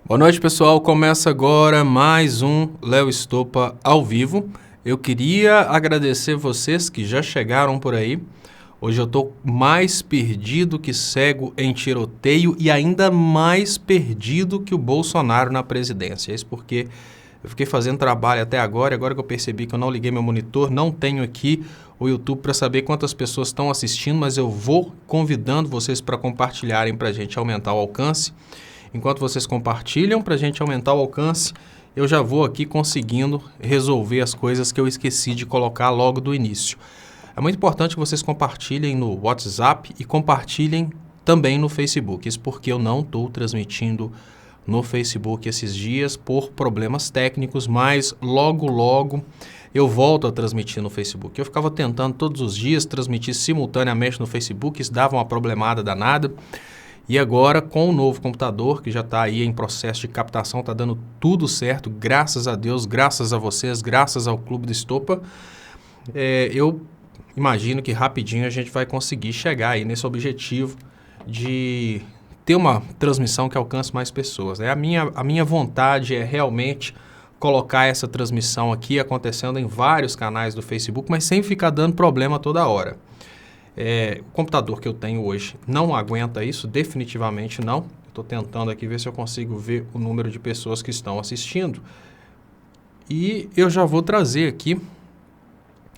Boa noite, pessoal. Começa agora mais um Léo Estopa ao vivo. Eu queria agradecer vocês que já chegaram por aí. Hoje eu estou mais perdido que cego em tiroteio e ainda mais perdido que o Bolsonaro na presidência. Isso porque eu fiquei fazendo trabalho até agora e agora que eu percebi que eu não liguei meu monitor, não tenho aqui o YouTube para saber quantas pessoas estão assistindo, mas eu vou convidando vocês para compartilharem para a gente aumentar o alcance. Enquanto vocês compartilham para a gente aumentar o alcance, eu já vou aqui conseguindo resolver as coisas que eu esqueci de colocar logo do início. É muito importante que vocês compartilhem no WhatsApp e compartilhem também no Facebook. Isso porque eu não estou transmitindo no Facebook esses dias por problemas técnicos, mas logo eu volto a transmitir no Facebook. Eu ficava tentando todos os dias transmitir simultaneamente no Facebook, isso dava uma problemada danada. E agora, com o novo computador, que já está aí em processo de captação, está dando tudo certo, graças a Deus, graças a vocês, graças ao Clube do Estopa, eu imagino que rapidinho a gente vai conseguir chegar aí nesse objetivo de ter uma transmissão que alcance mais pessoas. A minha vontade é realmente colocar essa transmissão aqui acontecendo em vários canais do Facebook, mas sem ficar dando problema toda hora. O computador que eu tenho hoje não aguenta isso, definitivamente não. Estou tentando aqui ver se eu consigo ver o número de pessoas que estão assistindo. E eu já vou trazer aqui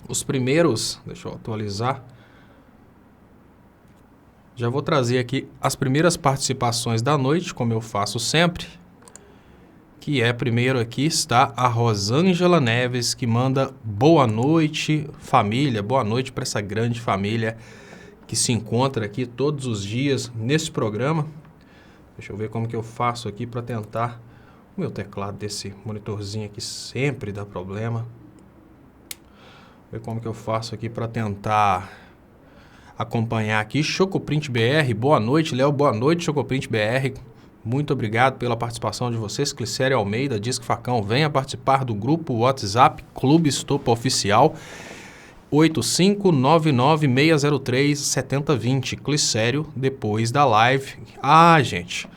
os primeiros... Deixa eu atualizar. Já vou trazer aqui as primeiras participações da noite, como eu faço sempre. Que primeiro aqui está a Rosângela Neves, que manda boa noite, família, boa noite para essa grande família que se encontra aqui todos os dias nesse programa. Deixa eu ver como que eu faço aqui para tentar... O meu teclado desse monitorzinho aqui sempre dá problema. Ver como que eu faço aqui para tentar acompanhar aqui. Chocoprint BR, boa noite, Léo, boa noite, Chocoprint BR. Muito obrigado pela participação de vocês. Clicério Almeida diz que Facão venha participar do grupo WhatsApp Clube Estopa Oficial 85996037020. Clicério, depois da live. Gente,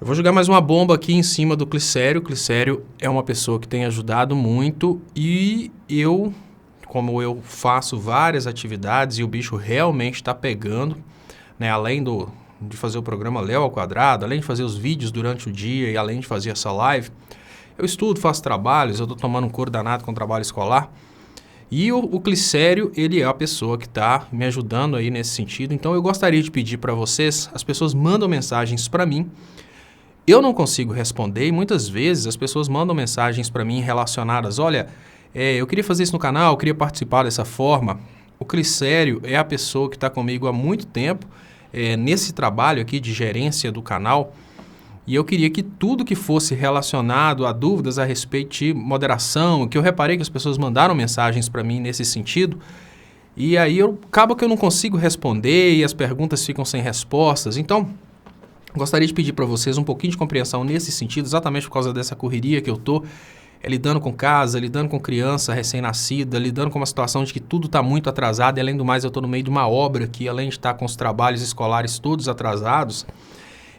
eu vou jogar mais uma bomba aqui em cima do Clicério. Clicério é uma pessoa que tem ajudado muito e como eu faço várias atividades e o bicho realmente está pegando, né? Além de fazer o programa Léo ao Quadrado, além de fazer os vídeos durante o dia e além de fazer essa live, eu estudo, faço trabalhos, eu estou tomando um couro danado com trabalho escolar. E o Clicério, ele é a pessoa que está me ajudando aí nesse sentido. Então eu gostaria de pedir para vocês, as pessoas mandam mensagens para mim, eu não consigo responder e muitas vezes as pessoas mandam mensagens para mim relacionadas, olha, eu queria fazer isso no canal, eu queria participar dessa forma. O Clicério é a pessoa que está comigo há muito tempo, nesse trabalho aqui de gerência do canal, e eu queria que tudo que fosse relacionado a dúvidas a respeito de moderação, que eu reparei que as pessoas mandaram mensagens para mim nesse sentido, e aí acaba que eu não consigo responder e as perguntas ficam sem respostas. Então, gostaria de pedir para vocês um pouquinho de compreensão nesse sentido, exatamente por causa dessa correria que eu estou, lidando com casa, lidando com criança recém-nascida, lidando com uma situação de que tudo está muito atrasado e, além do mais, eu estou no meio de uma obra que, além de estar com os trabalhos escolares todos atrasados,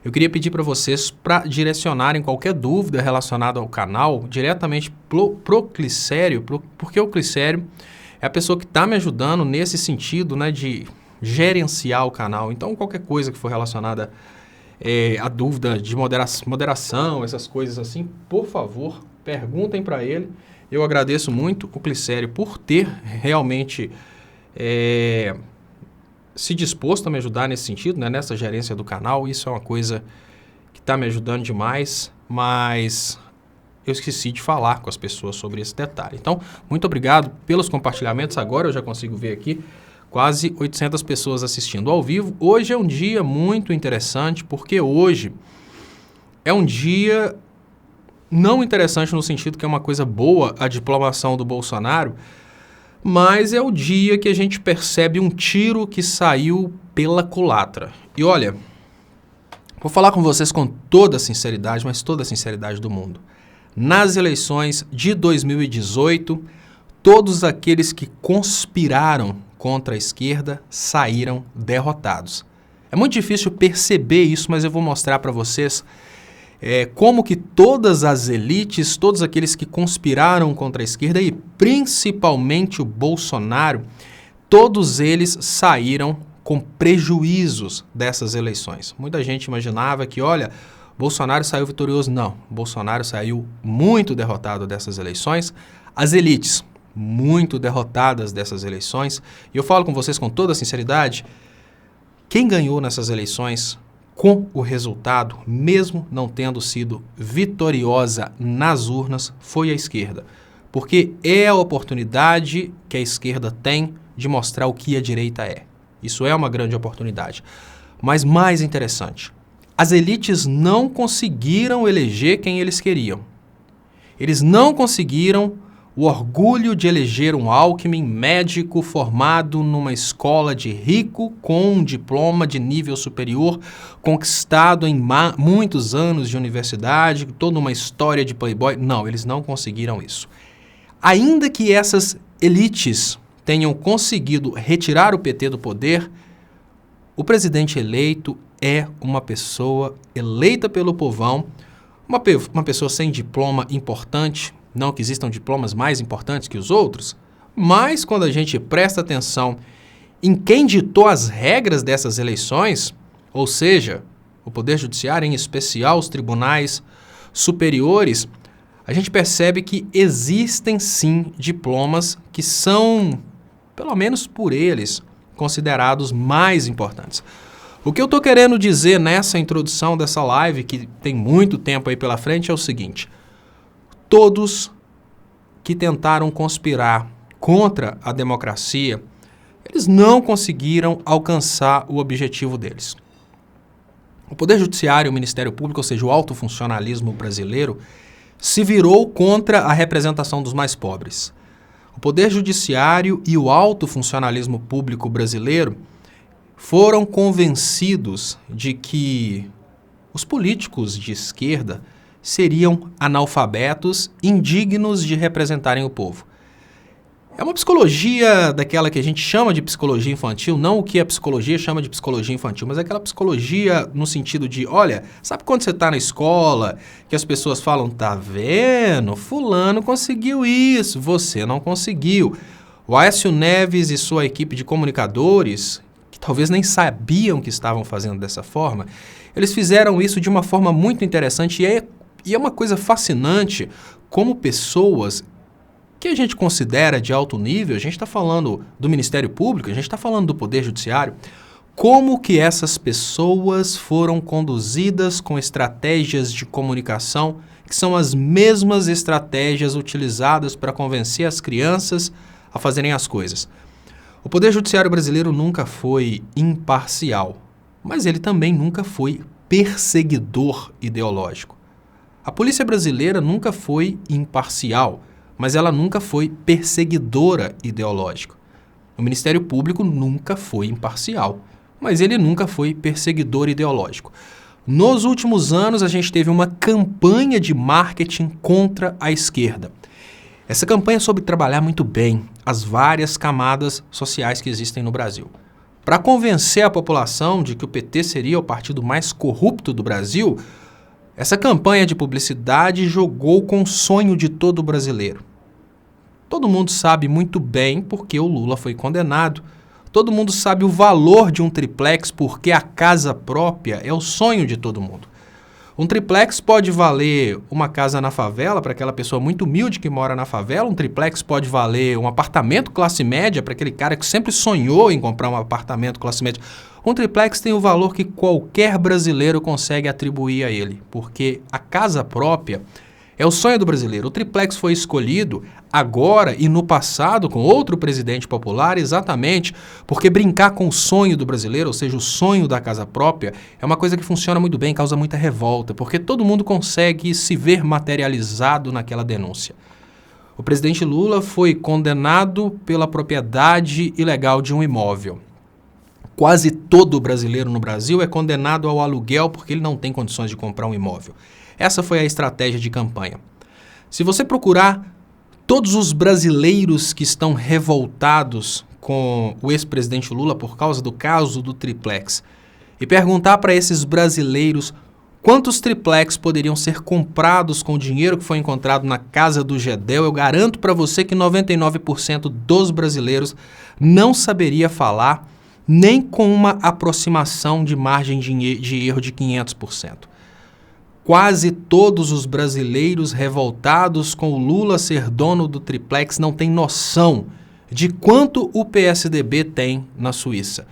eu queria pedir para vocês para direcionarem qualquer dúvida relacionada ao canal diretamente pro Clicério, porque o Clicério é a pessoa que está me ajudando nesse sentido, né, de gerenciar o canal. Então, qualquer coisa que for relacionada a dúvida de moderação, essas coisas assim, por favor, perguntem para ele. Eu agradeço muito o Clicério por ter realmente se disposto a me ajudar nesse sentido, né, nessa gerência do canal. Isso é uma coisa que está me ajudando demais, mas eu esqueci de falar com as pessoas sobre esse detalhe. Então, muito obrigado pelos compartilhamentos. Agora eu já consigo ver aqui quase 800 pessoas assistindo ao vivo. Hoje é um dia muito interessante, porque hoje é um dia não interessante no sentido que é uma coisa boa a diplomação do Bolsonaro, mas é o dia que a gente percebe um tiro que saiu pela culatra. E olha, vou falar com vocês com toda a sinceridade, mas toda a sinceridade do mundo. Nas eleições de 2018, todos aqueles que conspiraram contra a esquerda saíram derrotados. É muito difícil perceber isso, mas eu vou mostrar para vocês como que todas as elites, todos aqueles que conspiraram contra a esquerda e principalmente o Bolsonaro, todos eles saíram com prejuízos dessas eleições. Muita gente imaginava que, olha, Bolsonaro saiu vitorioso. Não, Bolsonaro saiu muito derrotado dessas eleições. As elites, muito derrotadas dessas eleições. E eu falo com vocês com toda sinceridade, quem ganhou nessas eleições com o resultado, mesmo não tendo sido vitoriosa nas urnas, foi a esquerda. Porque é a oportunidade que a esquerda tem de mostrar o que a direita é. Isso é uma grande oportunidade. Mas mais interessante, as elites não conseguiram eleger quem eles queriam. Eles não conseguiram o orgulho de eleger um Alckmin médico formado numa escola de rico com um diploma de nível superior, conquistado em muitos anos de universidade, toda uma história de playboy. Não, eles não conseguiram isso. Ainda que essas elites tenham conseguido retirar o PT do poder, o presidente eleito é uma pessoa eleita pelo povão, uma pessoa sem diploma importante, não que existam diplomas mais importantes que os outros, mas quando a gente presta atenção em quem ditou as regras dessas eleições, ou seja, o Poder Judiciário, em especial os tribunais superiores, a gente percebe que existem sim diplomas que são, pelo menos por eles, considerados mais importantes. O que eu estou querendo dizer nessa introdução dessa live, que tem muito tempo aí pela frente, é o seguinte: todos que tentaram conspirar contra a democracia, eles não conseguiram alcançar o objetivo deles. O Poder Judiciário, o Ministério Público, ou seja, o alto funcionalismo brasileiro, se virou contra a representação dos mais pobres. O Poder Judiciário e o alto funcionalismo público brasileiro foram convencidos de que os políticos de esquerda seriam analfabetos, indignos de representarem o povo. É uma psicologia daquela que a gente chama de psicologia infantil, não o que a psicologia chama de psicologia infantil, mas aquela psicologia no sentido de, olha, sabe quando você está na escola, que as pessoas falam, tá vendo, fulano conseguiu isso, você não conseguiu. O Aécio Neves e sua equipe de comunicadores, que talvez nem sabiam que estavam fazendo dessa forma, eles fizeram isso de uma forma muito interessante e é uma coisa fascinante como pessoas que a gente considera de alto nível, a gente está falando do Ministério Público, a gente está falando do Poder Judiciário, como que essas pessoas foram conduzidas com estratégias de comunicação que são as mesmas estratégias utilizadas para convencer as crianças a fazerem as coisas. O Poder Judiciário brasileiro nunca foi imparcial, mas ele também nunca foi perseguidor ideológico. A polícia brasileira nunca foi imparcial, mas ela nunca foi perseguidora ideológica. O Ministério Público nunca foi imparcial, mas ele nunca foi perseguidor ideológico. Nos últimos anos, a gente teve uma campanha de marketing contra a esquerda. Essa campanha soube trabalhar muito bem as várias camadas sociais que existem no Brasil. Para convencer a população de que o PT seria o partido mais corrupto do Brasil, essa campanha de publicidade jogou com o sonho de todo brasileiro. Todo mundo sabe muito bem porque o Lula foi condenado. Todo mundo sabe o valor de um triplex porque a casa própria é o sonho de todo mundo. Um triplex pode valer uma casa na favela para aquela pessoa muito humilde que mora na favela. Um triplex pode valer um apartamento classe média para aquele cara que sempre sonhou em comprar um apartamento classe média. Um triplex tem o valor que qualquer brasileiro consegue atribuir a ele, porque a casa própria é o sonho do brasileiro. O triplex foi escolhido agora e no passado com outro presidente popular exatamente porque brincar com o sonho do brasileiro, ou seja, o sonho da casa própria, é uma coisa que funciona muito bem, causa muita revolta, porque todo mundo consegue se ver materializado naquela denúncia. O presidente Lula foi condenado pela propriedade ilegal de um imóvel. Quase todo brasileiro no Brasil é condenado ao aluguel porque ele não tem condições de comprar um imóvel. Essa foi a estratégia de campanha. Se você procurar todos os brasileiros que estão revoltados com o ex-presidente Lula por causa do caso do triplex e perguntar para esses brasileiros Quantos triplex poderiam ser comprados com o dinheiro que foi encontrado na casa do Gedel? Eu garanto para você que 99% dos brasileiros não saberia falar nem com uma aproximação de margem de erro de 500%. Quase todos os brasileiros revoltados com o Lula ser dono do triplex não têm noção de quanto o PSDB tem na Suíça.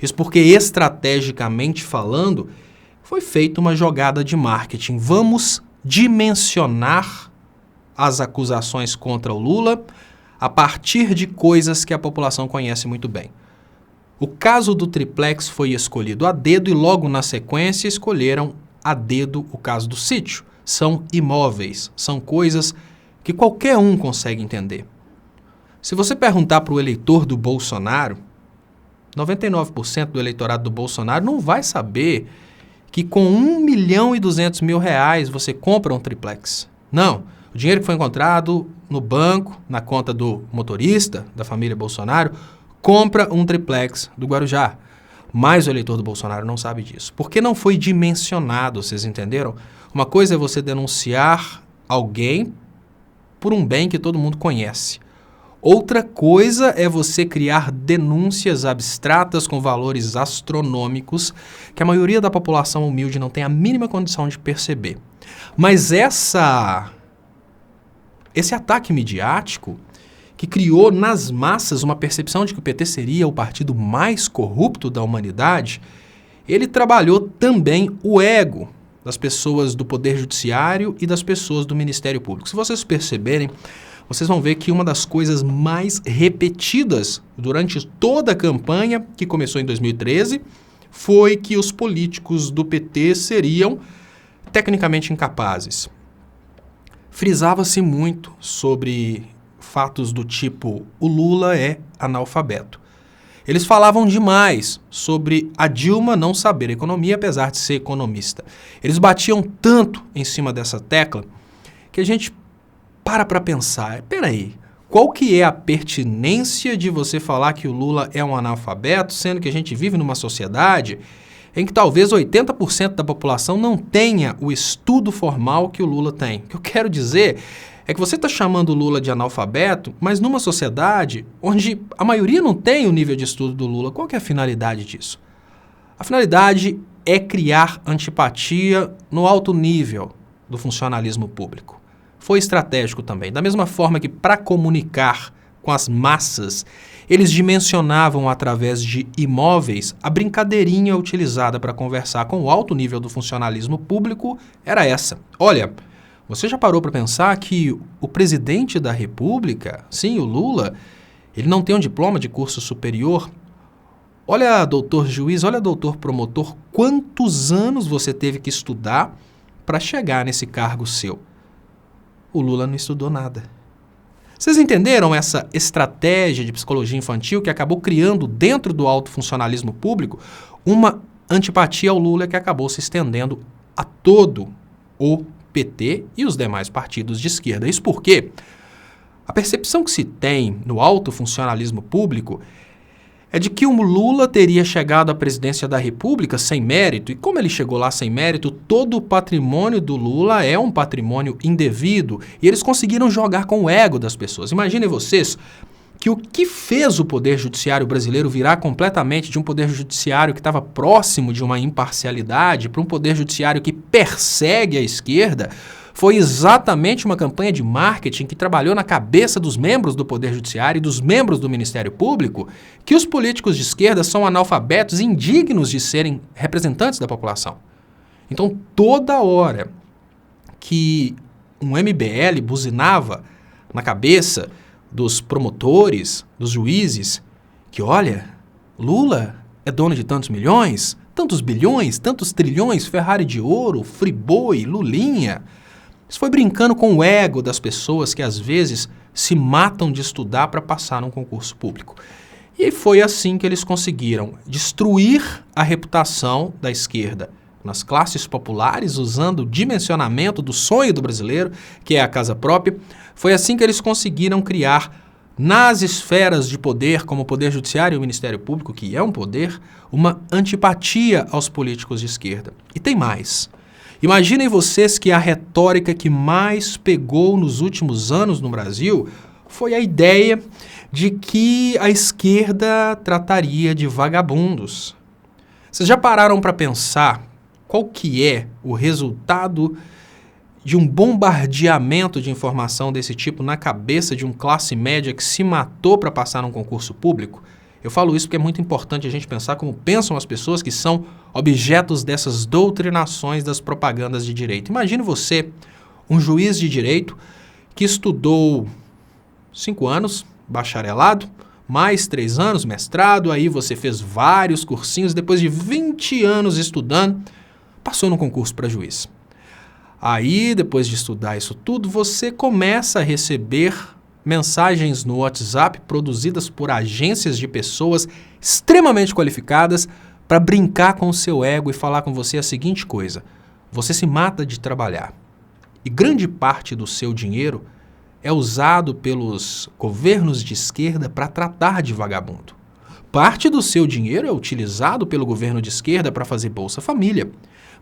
Isso porque, estrategicamente falando, foi feita uma jogada de marketing. Vamos dimensionar as acusações contra o Lula a partir de coisas que a população conhece muito bem. O caso do triplex foi escolhido a dedo e logo na sequência escolheram a dedo o caso do sítio. São imóveis, são coisas que qualquer um consegue entender. Se você perguntar para o eleitor do Bolsonaro, 99% do eleitorado do Bolsonaro não vai saber que com R$1.200.000 você compra um triplex. Não, o dinheiro que foi encontrado no banco, na conta do motorista da família Bolsonaro, compra um triplex do Guarujá. Mas o eleitor do Bolsonaro não sabe disso. Porque não foi dimensionado, vocês entenderam? Uma coisa é você denunciar alguém por um bem que todo mundo conhece. Outra coisa é você criar denúncias abstratas com valores astronômicos que a maioria da população humilde não tem a mínima condição de perceber. Mas esse ataque midiático que criou nas massas uma percepção de que o PT seria o partido mais corrupto da humanidade, ele trabalhou também o ego das pessoas do Poder Judiciário e das pessoas do Ministério Público. Se vocês perceberem, vocês vão ver que uma das coisas mais repetidas durante toda a campanha, que começou em 2013, foi que os políticos do PT seriam tecnicamente incapazes. Frisava-se muito sobre fatos do tipo, o Lula é analfabeto. Eles falavam demais sobre a Dilma não saber economia, apesar de ser economista. Eles batiam tanto em cima dessa tecla que a gente para pensar, peraí, qual que é a pertinência de você falar que o Lula é um analfabeto, sendo que a gente vive numa sociedade em que talvez 80% da população não tenha o estudo formal que o Lula tem. O que eu quero dizer é que você está chamando o Lula de analfabeto, mas numa sociedade onde a maioria não tem o nível de estudo do Lula. Qual que é a finalidade disso? A finalidade é criar antipatia no alto nível do funcionalismo público. Foi estratégico também. Da mesma forma que para comunicar com as massas, eles dimensionavam através de imóveis, a brincadeirinha utilizada para conversar com o alto nível do funcionalismo público era essa. Olha, você já parou para pensar que o presidente da República, sim, o Lula, ele não tem um diploma de curso superior? Olha, doutor juiz, olha, doutor promotor, quantos anos você teve que estudar para chegar nesse cargo seu? O Lula não estudou nada. Vocês entenderam essa estratégia de psicologia infantil que acabou criando dentro do alto funcionalismo público uma antipatia ao Lula que acabou se estendendo a todo o PT e os demais partidos de esquerda. Isso porque a percepção que se tem no alto funcionalismo público é de que o Lula teria chegado à presidência da República sem mérito, e como ele chegou lá sem mérito, todo o patrimônio do Lula é um patrimônio indevido, e eles conseguiram jogar com o ego das pessoas. Imaginem vocês que o que fez o Poder Judiciário brasileiro virar completamente de um Poder Judiciário que estava próximo de uma imparcialidade para um Poder Judiciário que persegue a esquerda foi exatamente uma campanha de marketing que trabalhou na cabeça dos membros do Poder Judiciário e dos membros do Ministério Público que os políticos de esquerda são analfabetos e indignos de serem representantes da população. Então, toda hora que um MBL buzinava na cabeça dos promotores, dos juízes, que olha, Lula é dono de tantos milhões, tantos bilhões, tantos trilhões, Ferrari de ouro, Friboi, Lulinha. Isso foi brincando com o ego das pessoas que às vezes se matam de estudar para passar num concurso público. E foi assim que eles conseguiram destruir a reputação da esquerda nas classes populares, usando o dimensionamento do sonho do brasileiro, que é a casa própria. Foi assim que eles conseguiram criar nas esferas de poder, como o Poder Judiciário e o Ministério Público, que é um poder, uma antipatia aos políticos de esquerda. E tem mais. Imaginem vocês que a retórica que mais pegou nos últimos anos no Brasil foi a ideia de que a esquerda trataria de vagabundos. Vocês já pararam para pensar qual que é o resultado de um bombardeamento de informação desse tipo na cabeça de um classe média que se matou para passar num concurso público? Eu falo isso porque é muito importante a gente pensar como pensam as pessoas que são objetos dessas doutrinações das propagandas de direito. Imagine você, um juiz de direito que estudou 5 anos, bacharelado, mais 3 anos, mestrado, aí você fez vários cursinhos, depois de 20 anos estudando, passou no concurso para juiz. Aí, depois de estudar isso tudo, você começa a receber mensagens no WhatsApp produzidas por agências de pessoas extremamente qualificadas para brincar com o seu ego e falar com você a seguinte coisa: você se mata de trabalhar e grande parte do seu dinheiro é usado pelos governos de esquerda para tratar de vagabundo. Parte do seu dinheiro é utilizado pelo governo de esquerda para fazer Bolsa Família.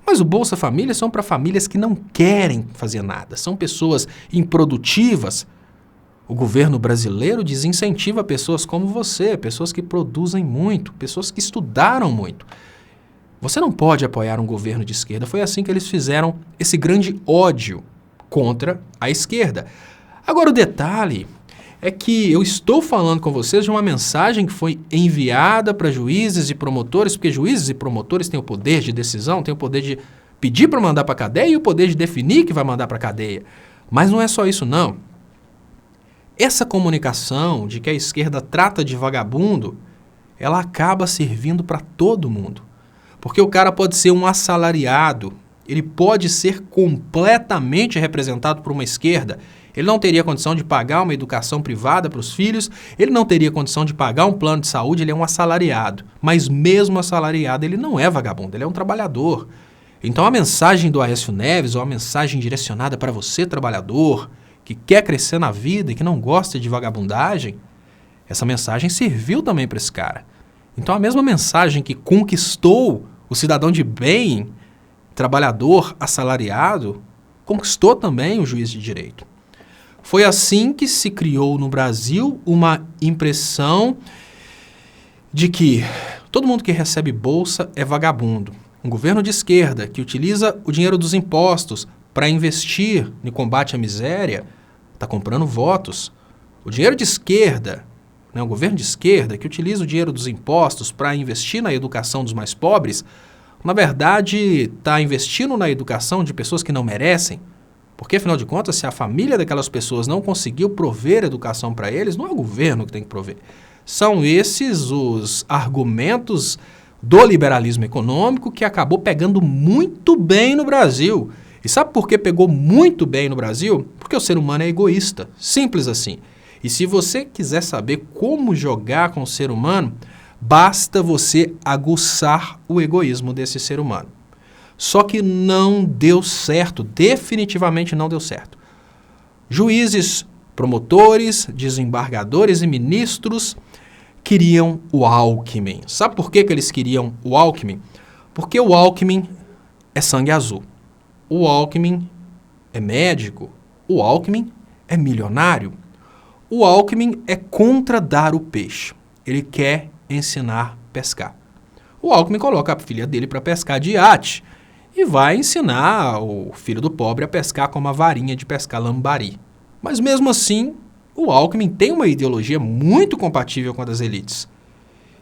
Mas o Bolsa Família são para famílias que não querem fazer nada, são pessoas improdutivas. O governo brasileiro desincentiva pessoas como você, pessoas que produzem muito, pessoas que estudaram muito. Você não pode apoiar um governo de esquerda. Foi assim que eles fizeram esse grande ódio contra a esquerda. Agora, o detalhe é que eu estou falando com vocês de uma mensagem que foi enviada para juízes e promotores, porque juízes e promotores têm o poder de decisão, têm o poder de pedir para mandar para a cadeia e o poder de definir que vai mandar para a cadeia. Mas não é só isso, não. Essa comunicação de que a esquerda trata de vagabundo, ela acaba servindo para todo mundo. Porque o cara pode ser um assalariado, ele pode ser completamente representado por uma esquerda. Ele não teria condição de pagar uma educação privada para os filhos, ele não teria condição de pagar um plano de saúde, ele é um assalariado. Mas mesmo assalariado, ele não é vagabundo, ele é um trabalhador. Então a mensagem do Aécio Neves, ou a mensagem direcionada para você, trabalhador, que quer crescer na vida e que não gosta de vagabundagem, essa mensagem serviu também para esse cara. Então a mesma mensagem que conquistou o cidadão de bem, trabalhador, assalariado, conquistou também o juiz de direito. Foi assim que se criou no Brasil uma impressão de que todo mundo que recebe bolsa é vagabundo. Um governo de esquerda que utiliza o dinheiro dos impostos para investir no combate à miséria está comprando votos. O dinheiro de esquerda, o governo de esquerda que utiliza o dinheiro dos impostos para investir na educação dos mais pobres, na verdade está investindo na educação de pessoas que não merecem. Porque, afinal de contas, se a família daquelas pessoas não conseguiu prover educação para eles, não é o governo que tem que prover. São esses os argumentos do liberalismo econômico que acabou pegando muito bem no Brasil. E sabe por que pegou muito bem no Brasil? Porque o ser humano é egoísta, simples assim. E se você quiser saber como jogar com o ser humano, basta você aguçar o egoísmo desse ser humano. Só que não deu certo, definitivamente não deu certo. Juízes, promotores, desembargadores e ministros queriam o Alckmin. Sabe por que eles queriam o Alckmin? Porque o Alckmin é sangue azul. O Alckmin é médico. O Alckmin é milionário. O Alckmin é contra dar o peixe. Ele quer ensinar a pescar. O Alckmin coloca a filha dele para pescar de iate e vai ensinar o filho do pobre a pescar com uma varinha de pescar lambari. Mas mesmo assim, o Alckmin tem uma ideologia muito compatível com a das elites.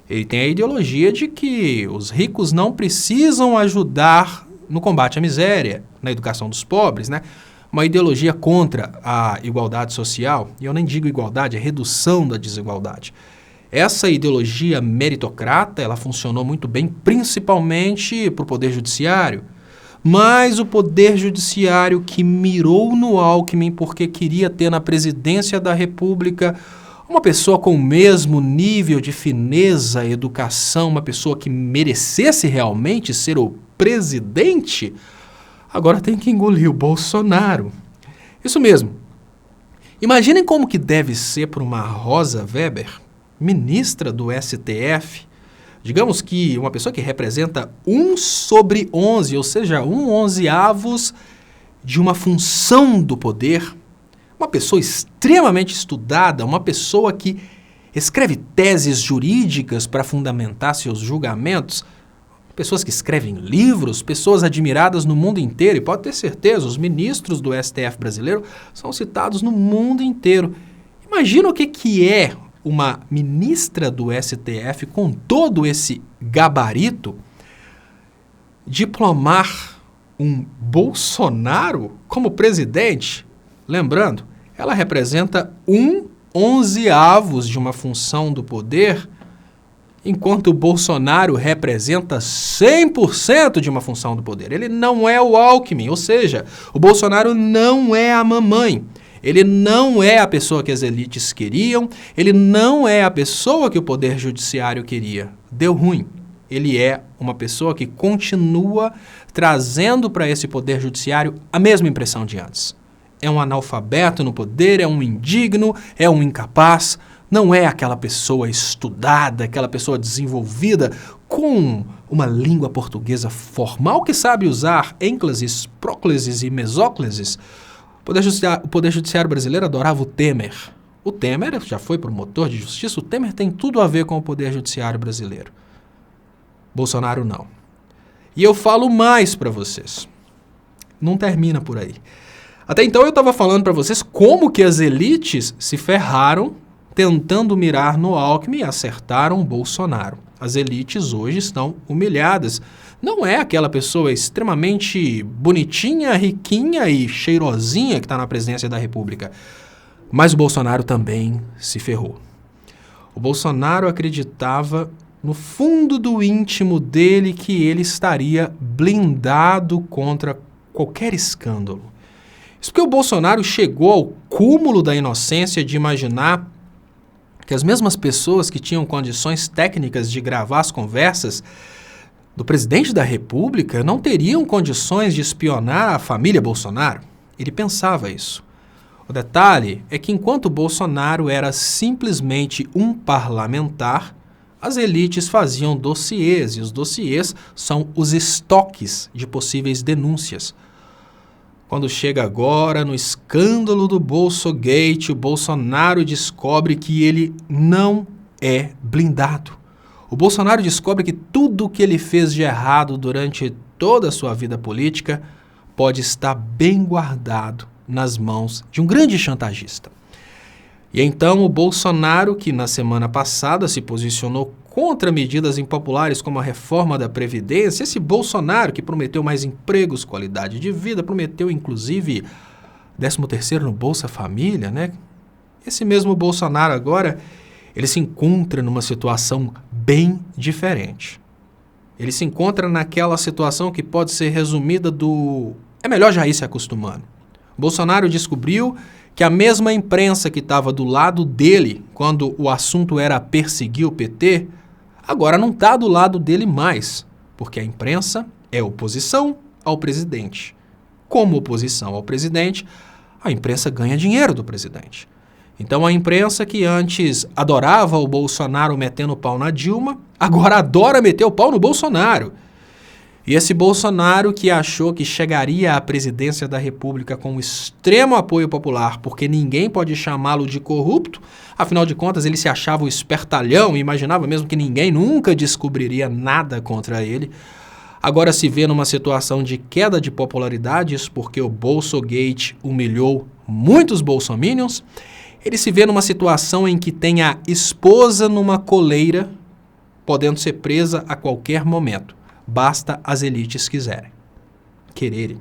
Ele tem a ideologia de que os ricos não precisam ajudar no combate à miséria, na educação dos pobres, né? Uma ideologia contra a igualdade social, e eu nem digo igualdade, é redução da desigualdade. Essa ideologia meritocrata, ela funcionou muito bem, principalmente para o Poder Judiciário, mas o Poder Judiciário que mirou no Alckmin porque queria ter na presidência da República uma pessoa com o mesmo nível de fineza, educação, uma pessoa que merecesse realmente ser o presidente, agora tem que engolir o Bolsonaro. Isso mesmo. Imaginem como que deve ser para uma Rosa Weber, ministra do STF, Digamos que uma pessoa que representa 1/11, ou seja, 1/11 de uma função do poder, uma pessoa extremamente estudada, uma pessoa que escreve teses jurídicas para fundamentar seus julgamentos, pessoas que escrevem livros, pessoas admiradas no mundo inteiro, e pode ter certeza, os ministros do STF brasileiro são citados no mundo inteiro. Imagina o que é uma ministra do STF com todo esse gabarito diplomar um Bolsonaro como presidente. Lembrando, ela representa 1/11 de uma função do poder, enquanto o Bolsonaro representa 100% de uma função do poder. Ele não é o Alckmin, ou seja, o Bolsonaro não é a mamãe. Ele não é a pessoa que as elites queriam, ele não é a pessoa que o Poder Judiciário queria. Deu ruim. Ele é uma pessoa que continua trazendo para esse Poder Judiciário a mesma impressão de antes. É um analfabeto no poder, é um indigno, é um incapaz, não é aquela pessoa estudada, aquela pessoa desenvolvida com uma língua portuguesa formal que sabe usar ênclases, prócleses e mesócleses. O Poder Judiciário brasileiro adorava o Temer. O Temer já foi promotor de justiça, o Temer tem tudo a ver com o Poder Judiciário brasileiro. Bolsonaro não. E eu falo mais para vocês. Não termina por aí. Até então eu estava falando para vocês como que as elites se ferraram tentando mirar no Alckmin e acertaram o Bolsonaro. As elites hoje estão humilhadas. Não é aquela pessoa extremamente bonitinha, riquinha e cheirosinha que está na presidência da República. Mas o Bolsonaro também se ferrou. O Bolsonaro acreditava no fundo do íntimo dele que ele estaria blindado contra qualquer escândalo. Isso porque o Bolsonaro chegou ao cúmulo da inocência de imaginar que as mesmas pessoas que tinham condições técnicas de gravar as conversas do presidente da República não teriam condições de espionar a família Bolsonaro. Ele pensava isso. O detalhe é que enquanto Bolsonaro era simplesmente um parlamentar, as elites faziam dossiês, e os dossiês são os estoques de possíveis denúncias. Quando chega agora no escândalo do Bolsogate, o Bolsonaro descobre que ele não é blindado. O Bolsonaro descobre que tudo o que ele fez de errado durante toda a sua vida política pode estar bem guardado nas mãos de um grande chantagista. E então o Bolsonaro, que na semana passada se posicionou contra medidas impopulares como a reforma da Previdência, esse Bolsonaro que prometeu mais empregos, qualidade de vida, prometeu inclusive 13º no Bolsa Família, né? Esse mesmo Bolsonaro agora, ele se encontra numa situação bem diferente. Ele se encontra naquela situação que pode ser resumida do... é melhor já ir se acostumando. Bolsonaro descobriu que a mesma imprensa que estava do lado dele quando o assunto era perseguir o PT, agora não está do lado dele mais, porque a imprensa é oposição ao presidente. Como oposição ao presidente, a imprensa ganha dinheiro do presidente. Então a imprensa que antes adorava o Bolsonaro metendo o pau na Dilma, agora adora meter o pau no Bolsonaro. E esse Bolsonaro que achou que chegaria à presidência da República com extremo apoio popular, porque ninguém pode chamá-lo de corrupto, afinal de contas ele se achava o espertalhão e imaginava mesmo que ninguém nunca descobriria nada contra ele, agora se vê numa situação de queda de popularidade, isso porque o Bolsogate humilhou muitos bolsominions. Ele se vê numa situação em que tem a esposa numa coleira, podendo ser presa a qualquer momento. Basta as elites quererem.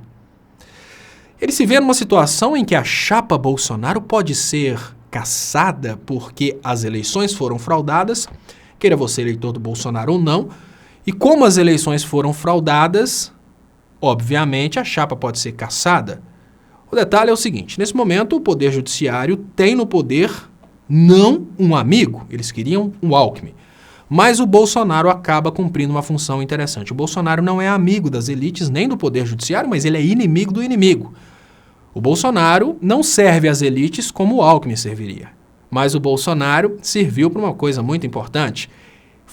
Ele se vê numa situação em que a chapa Bolsonaro pode ser caçada porque as eleições foram fraudadas, queira você eleitor do Bolsonaro ou não, e como as eleições foram fraudadas, obviamente a chapa pode ser caçada. O detalhe é o seguinte, nesse momento o Poder Judiciário tem no poder não um amigo, eles queriam um Alckmin. Mas o Bolsonaro acaba cumprindo uma função interessante. O Bolsonaro não é amigo das elites nem do Poder Judiciário, mas ele é inimigo do inimigo. O Bolsonaro não serve às elites como o Alckmin serviria. Mas o Bolsonaro serviu para uma coisa muito importante.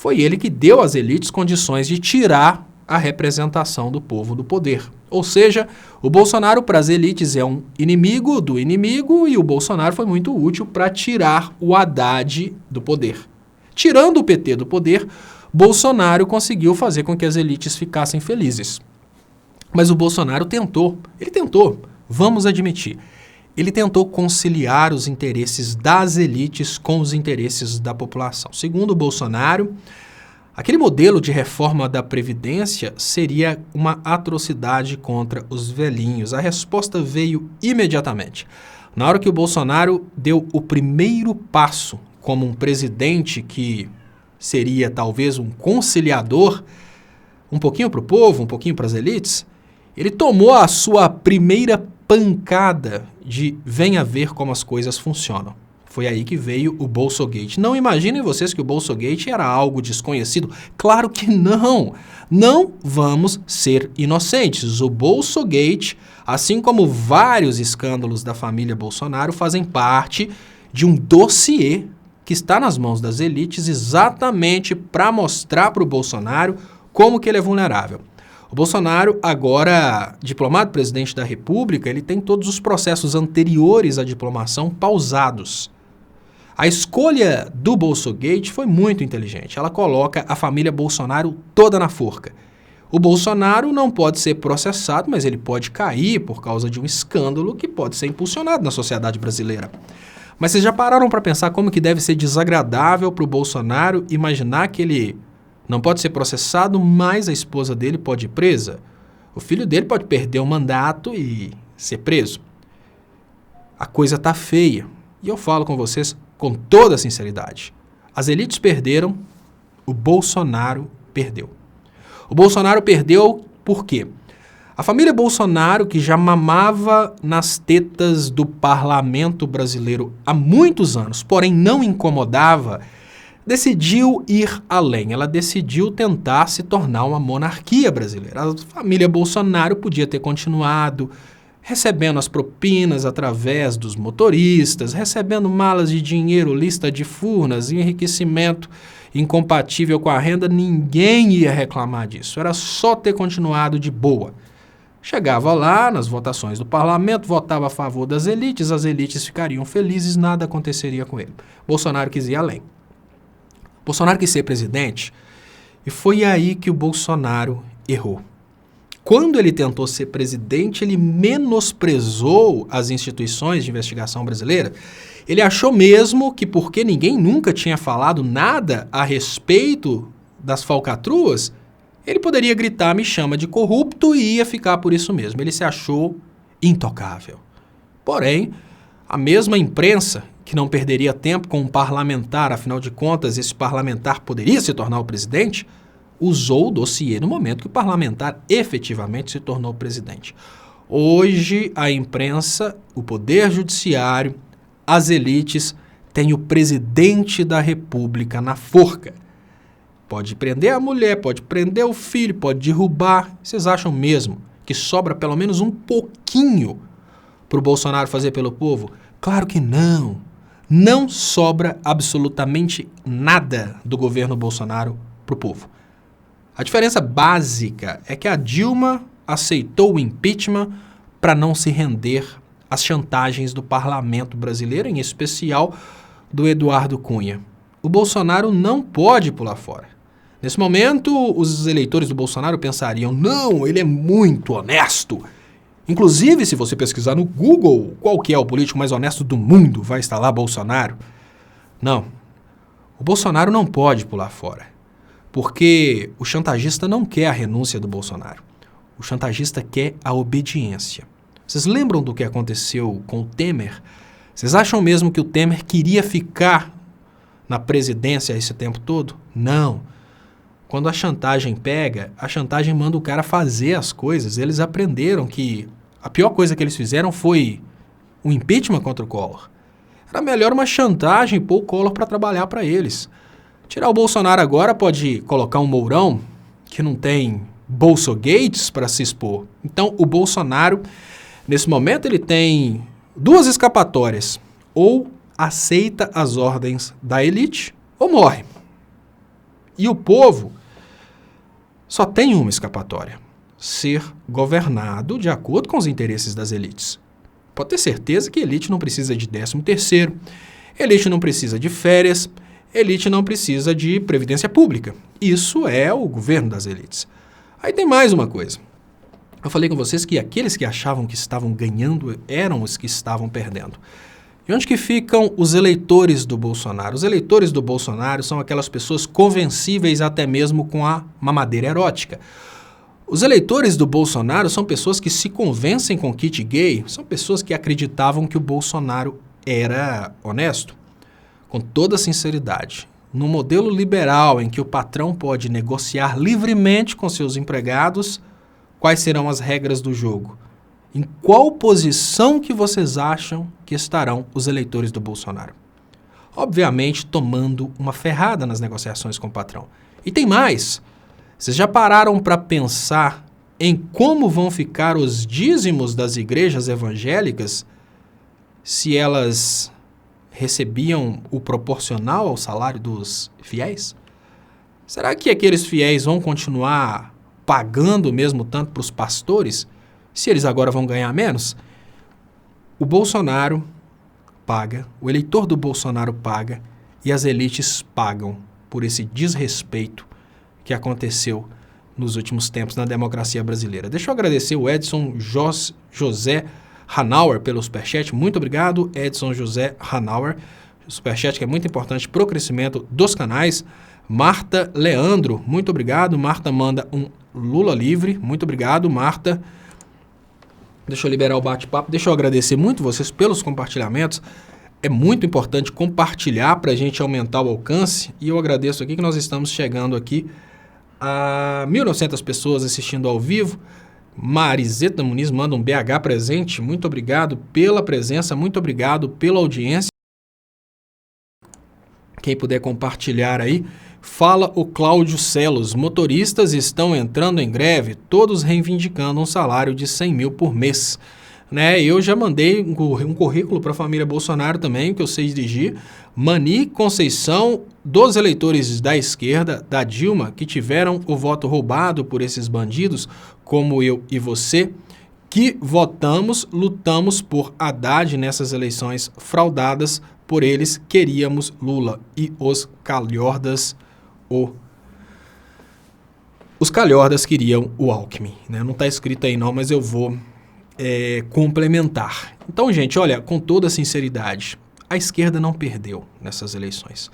foi ele que deu às elites condições de tirar a representação do povo do poder. Ou seja, o Bolsonaro para as elites é um inimigo do inimigo e o Bolsonaro foi muito útil para tirar o Haddad do poder. Tirando o PT do poder, Bolsonaro conseguiu fazer com que as elites ficassem felizes. Mas o Bolsonaro ele tentou, vamos admitir, ele tentou conciliar os interesses das elites com os interesses da população. Segundo o Bolsonaro, aquele modelo de reforma da Previdência seria uma atrocidade contra os velhinhos. A resposta veio imediatamente. Na hora que o Bolsonaro deu o primeiro passo como um presidente que seria talvez um conciliador, um pouquinho para o povo, um pouquinho para as elites, ele tomou a sua primeira pancada de venha ver como as coisas funcionam. Foi aí que veio o Bolsogate. Não imaginem vocês que o Bolsogate era algo desconhecido. Claro que não. Não vamos ser inocentes. O Bolsogate, assim como vários escândalos da família Bolsonaro, fazem parte de um dossiê que está nas mãos das elites exatamente para mostrar para o Bolsonaro como que ele é vulnerável. O Bolsonaro, agora diplomado presidente da República, ele tem todos os processos anteriores à diplomação pausados. A escolha do Bolsogate foi muito inteligente. Ela coloca a família Bolsonaro toda na forca. O Bolsonaro não pode ser processado, mas ele pode cair por causa de um escândalo que pode ser impulsionado na sociedade brasileira. Mas vocês já pararam para pensar como que deve ser desagradável para o Bolsonaro imaginar que ele não pode ser processado, mas a esposa dele pode ir presa? O filho dele pode perder o mandato e ser preso. A coisa tá feia. E eu falo com vocês com toda a sinceridade. As elites perderam, o Bolsonaro perdeu. O Bolsonaro perdeu por quê? A família Bolsonaro, que já mamava nas tetas do parlamento brasileiro há muitos anos, porém não incomodava, decidiu ir além. Ela decidiu tentar se tornar uma monarquia brasileira. A família Bolsonaro podia ter continuado recebendo as propinas através dos motoristas, recebendo malas de dinheiro, lista de furnas, enriquecimento incompatível com a renda, ninguém ia reclamar disso. Era só ter continuado de boa. Chegava lá nas votações do parlamento, votava a favor das elites, as elites ficariam felizes, nada aconteceria com ele. Bolsonaro quis ir além. Bolsonaro quis ser presidente e foi aí que o Bolsonaro errou. Quando ele tentou ser presidente, ele menosprezou as instituições de investigação brasileira. Ele achou mesmo que porque ninguém nunca tinha falado nada a respeito das falcatruas, ele poderia gritar, me chama de corrupto e ia ficar por isso mesmo. Ele se achou intocável. Porém, a mesma imprensa, que não perderia tempo com um parlamentar, afinal de contas, esse parlamentar poderia se tornar o presidente, usou o dossiê no momento que o parlamentar efetivamente se tornou presidente. Hoje, a imprensa, o poder judiciário, as elites têm o presidente da República na forca. Pode prender a mulher, pode prender o filho, pode derrubar. Vocês acham mesmo que sobra pelo menos um pouquinho para o Bolsonaro fazer pelo povo? Claro que não. Não sobra absolutamente nada do governo Bolsonaro para o povo. A diferença básica é que a Dilma aceitou o impeachment para não se render às chantagens do parlamento brasileiro, em especial do Eduardo Cunha. O Bolsonaro não pode pular fora. Nesse momento, os eleitores do Bolsonaro pensariam, não, ele é muito honesto. Inclusive, se você pesquisar no Google qual que é o político mais honesto do mundo, vai estar lá Bolsonaro. Não, o Bolsonaro não pode pular fora, porque o chantagista não quer a renúncia do Bolsonaro. O chantagista quer a obediência. Vocês lembram do que aconteceu com o Temer? Vocês acham mesmo que o Temer queria ficar na presidência esse tempo todo? Não. Quando a chantagem pega, a chantagem manda o cara fazer as coisas. Eles aprenderam que a pior coisa que eles fizeram foi um impeachment contra o Collor. Era melhor uma chantagem e pôr o Collor para trabalhar para eles. Tirar o Bolsonaro agora pode colocar um Mourão que não tem Bolsogates para se expor. Então, o Bolsonaro, nesse momento, ele tem duas escapatórias. Ou aceita as ordens da elite ou morre. E o povo só tem uma escapatória: ser governado de acordo com os interesses das elites. Pode ter certeza que elite não precisa de 13º, elite não precisa de férias, elite não precisa de previdência pública. Isso é o governo das elites. Aí tem mais uma coisa. Eu falei com vocês que aqueles que achavam que estavam ganhando eram os que estavam perdendo. E onde que ficam os eleitores do Bolsonaro? Os eleitores do Bolsonaro são aquelas pessoas convencíveis até mesmo com a mamadeira erótica. Os eleitores do Bolsonaro são pessoas que se convencem com kit gay, são pessoas que acreditavam que o Bolsonaro era honesto. Com toda sinceridade, no modelo liberal em que o patrão pode negociar livremente com seus empregados, quais serão as regras do jogo? Em qual posição que vocês acham que estarão os eleitores do Bolsonaro? Obviamente, tomando uma ferrada nas negociações com o patrão. E tem mais. Vocês já pararam para pensar em como vão ficar os dízimos das igrejas evangélicas se elas recebiam o proporcional ao salário dos fiéis? Será que aqueles fiéis vão continuar pagando o mesmo tanto para os pastores, se eles agora vão ganhar menos? O Bolsonaro paga, o eleitor do Bolsonaro paga e as elites pagam por esse desrespeito que aconteceu nos últimos tempos na democracia brasileira. Deixa eu agradecer o Edson José Hanauer pelo superchat. Muito obrigado, Edson José Hanauer. O superchat que é muito importante para o crescimento dos canais. Marta Leandro, muito obrigado. Marta manda um Lula livre. Muito obrigado, Marta. Deixa eu liberar o bate-papo. Deixa eu agradecer muito vocês pelos compartilhamentos. É muito importante compartilhar para a gente aumentar o alcance. E eu agradeço aqui que nós estamos chegando aqui a 1.900 pessoas assistindo ao vivo. Marizeta Muniz manda um BH presente. Muito obrigado pela presença, muito obrigado pela audiência. Quem puder compartilhar aí. Fala o Cláudio Celos. Motoristas estão entrando em greve, todos reivindicando um salário de 100 mil por mês. Né? Eu já mandei um currículo para a família Bolsonaro também, que eu sei dirigir. Mani Conceição, dos eleitores da esquerda, da Dilma, que tiveram o voto roubado por esses bandidos, como eu e você, que votamos, lutamos por Haddad nessas eleições fraudadas, por eles queríamos Lula. E os calhordas, os calhordas queriam o Alckmin. Né? Não está escrito aí não, mas eu vou complementar. Então, gente, olha, com toda sinceridade, a esquerda não perdeu nessas eleições.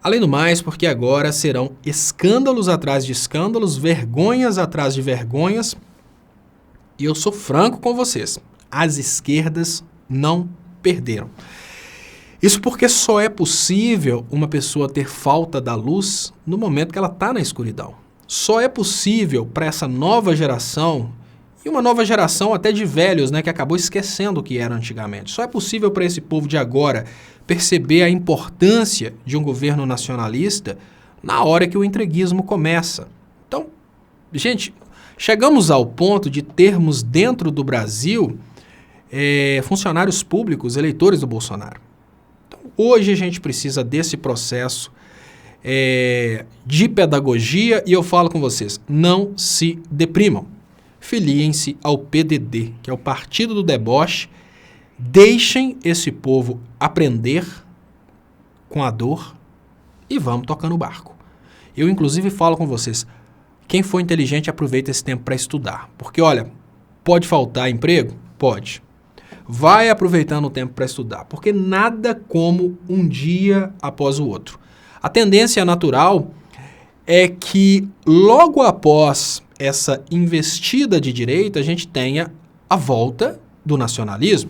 Além do mais, porque agora serão escândalos atrás de escândalos, vergonhas atrás de vergonhas. E eu sou franco com vocês, as esquerdas não perderam. Isso porque só é possível uma pessoa ter falta da luz no momento que ela está na escuridão. Só é possível para essa nova geração, e uma nova geração até de velhos, né, que acabou esquecendo o que era antigamente. Só é possível para esse povo de agora perceber a importância de um governo nacionalista na hora que o entreguismo começa. Então, gente, chegamos ao ponto de termos dentro do Brasil funcionários públicos, eleitores do Bolsonaro. Então, hoje a gente precisa desse processo de pedagogia e eu falo com vocês, não se deprimam. Filiem-se ao PDD, que é o Partido do Deboche. Deixem esse povo aprender com a dor e vamos tocando o barco. Eu, inclusive, falo com vocês, quem for inteligente aproveita esse tempo para estudar. Porque, olha, pode faltar emprego? Pode. Vai aproveitando o tempo para estudar, porque nada como um dia após o outro. A tendência natural é que logo após essa investida de direita, a gente tenha a volta do nacionalismo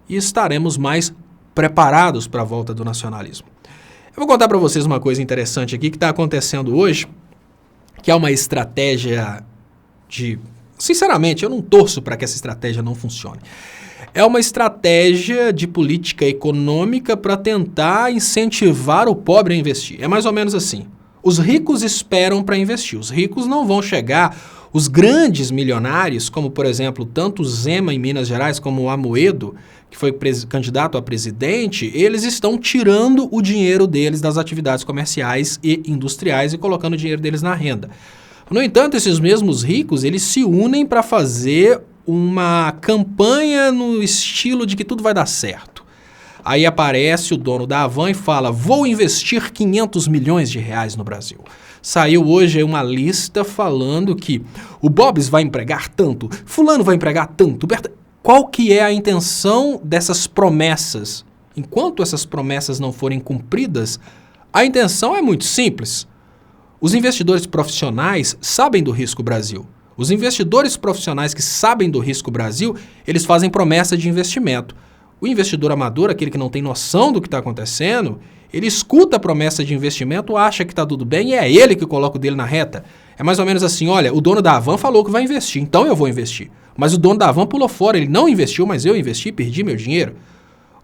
e estaremos mais preparados para a volta do nacionalismo. Eu vou contar para vocês uma coisa interessante aqui que está acontecendo hoje, que é uma estratégia de... Sinceramente, eu não torço para que essa estratégia não funcione. É uma estratégia de política econômica para tentar incentivar o pobre a investir. É mais ou menos assim. Os ricos esperam para investir. Os ricos não vão chegar Os grandes milionários, como por exemplo, tanto o Zema em Minas Gerais como o Amoedo, que foi candidato a presidente, eles estão tirando o dinheiro deles das atividades comerciais e industriais e colocando o dinheiro deles na renda. No entanto, esses mesmos ricos, eles se unem para fazer uma campanha no estilo de que tudo vai dar certo. Aí aparece o dono da Havan e fala, vou investir 500 milhões de reais no Brasil. Saiu hoje uma lista falando que o Bob's vai empregar tanto, fulano vai empregar tanto. Qual que é a intenção dessas promessas? Enquanto essas promessas não forem cumpridas, a intenção é muito simples. Os investidores profissionais sabem do Risco Brasil. Os investidores profissionais que sabem do Risco Brasil, eles fazem promessa de investimento. O investidor amador, aquele que não tem noção do que está acontecendo, ele escuta a promessa de investimento, acha que está tudo bem e é ele que coloca o dele na reta. É mais ou menos assim, olha, o dono da Havan falou que vai investir, então eu vou investir. Mas o dono da Havan pulou fora, ele não investiu, mas eu investi e perdi meu dinheiro.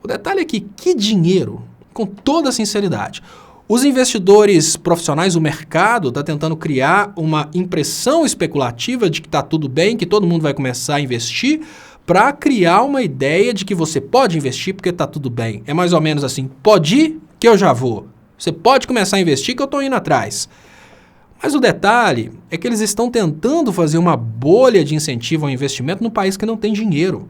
O detalhe é que dinheiro, com toda sinceridade, os investidores profissionais, o mercado está tentando criar uma impressão especulativa de que está tudo bem, que todo mundo vai começar a investir, para criar uma ideia de que você pode investir porque está tudo bem. É mais ou menos assim, pode ir que eu já vou. Você pode começar a investir que eu estou indo atrás. Mas o detalhe é que eles estão tentando fazer uma bolha de incentivo ao investimento no país que não tem dinheiro.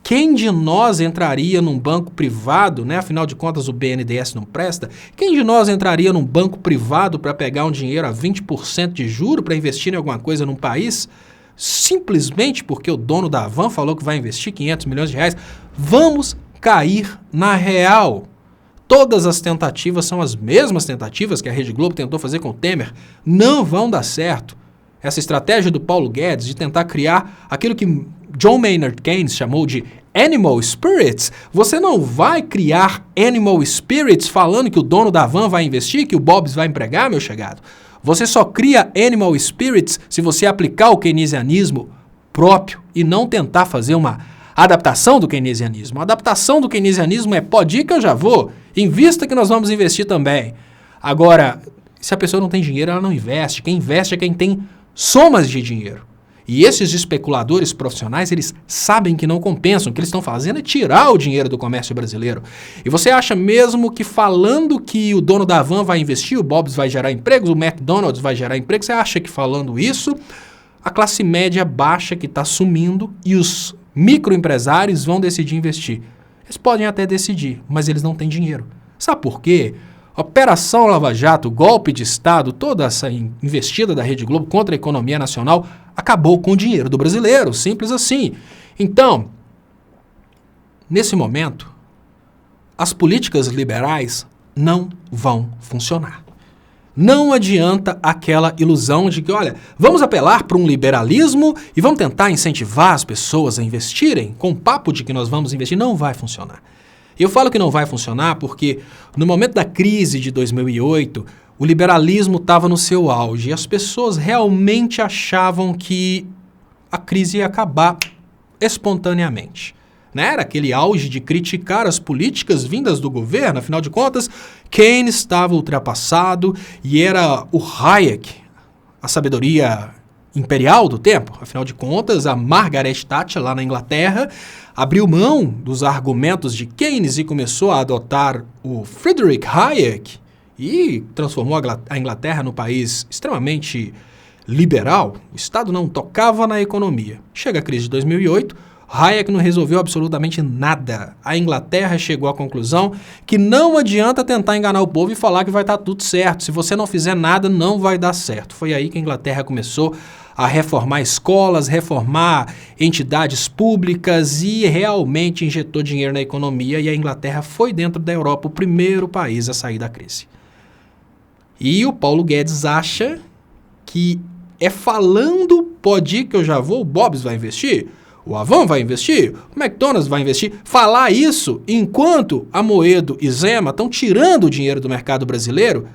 Quem de nós entraria num banco privado, né? Afinal de contas o BNDES não presta, quem de nós entraria num banco privado para pegar um dinheiro a 20% de juro para investir em alguma coisa num país, simplesmente porque o dono da Havan falou que vai investir 500 milhões de reais? Vamos cair na real. Todas as tentativas são as mesmas tentativas que a Rede Globo tentou fazer com o Temer, não vão dar certo. Essa estratégia do Paulo Guedes de tentar criar aquilo que John Maynard Keynes chamou de animal spirits, você não vai criar animal spirits falando que o dono da Havan vai investir, que o Bob's vai empregar, meu chegado. Você só cria animal spirits se você aplicar o keynesianismo próprio e não tentar fazer uma adaptação do keynesianismo. A adaptação do keynesianismo é pode ir que eu já vou, invista que nós vamos investir também. Agora, se a pessoa não tem dinheiro, ela não investe. Quem investe é quem tem somas de dinheiro. E esses especuladores profissionais, eles sabem que não compensam. O que eles estão fazendo é tirar o dinheiro do comércio brasileiro. E você acha mesmo que falando que o dono da Havan vai investir, o Bob's vai gerar empregos, o McDonald's vai gerar empregos, você acha que falando isso, a classe média baixa que está sumindo e os microempresários vão decidir investir? Eles podem até decidir, mas eles não têm dinheiro. Sabe por quê? Operação Lava Jato, golpe de Estado, toda essa investida da Rede Globo contra a economia nacional acabou com o dinheiro do brasileiro, simples assim. Então, nesse momento, as políticas liberais não vão funcionar. Não adianta aquela ilusão de que, olha, vamos apelar para um liberalismo e vamos tentar incentivar as pessoas a investirem com o papo de que nós vamos investir. Não vai funcionar. E eu falo que não vai funcionar porque no momento da crise de 2008, o liberalismo estava no seu auge e as pessoas realmente achavam que a crise ia acabar espontaneamente. Né? Era aquele auge de criticar as políticas vindas do governo, afinal de contas, Keynes estava ultrapassado e era o Hayek, a sabedoria imperial do tempo. Afinal de contas, a Margaret Thatcher, lá na Inglaterra, abriu mão dos argumentos de Keynes e começou a adotar o Friedrich Hayek e transformou a Inglaterra num país extremamente liberal. O Estado não tocava na economia. Chega a crise de 2008, Hayek não resolveu absolutamente nada. A Inglaterra chegou à conclusão que não adianta tentar enganar o povo e falar que vai estar tudo certo. Se você não fizer nada, não vai dar certo. Foi aí que a Inglaterra começou a reformar escolas, reformar entidades públicas e realmente injetou dinheiro na economia, e a Inglaterra foi dentro da Europa o primeiro país a sair da crise. E o Paulo Guedes acha que é falando, pode ir que eu já vou, o Bob's vai investir, o Havan vai investir, o McDonald's vai investir. Falar isso enquanto Amoedo e Zema estão tirando o dinheiro do mercado brasileiro,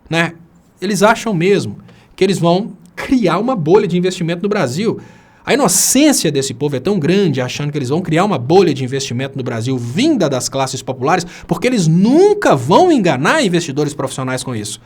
né? Eles acham mesmo que eles vão criar uma bolha de investimento no Brasil. A inocência desse povo é tão grande, achando que eles vão criar uma bolha de investimento no Brasil vinda das classes populares, porque eles nunca vão enganar investidores profissionais com isso.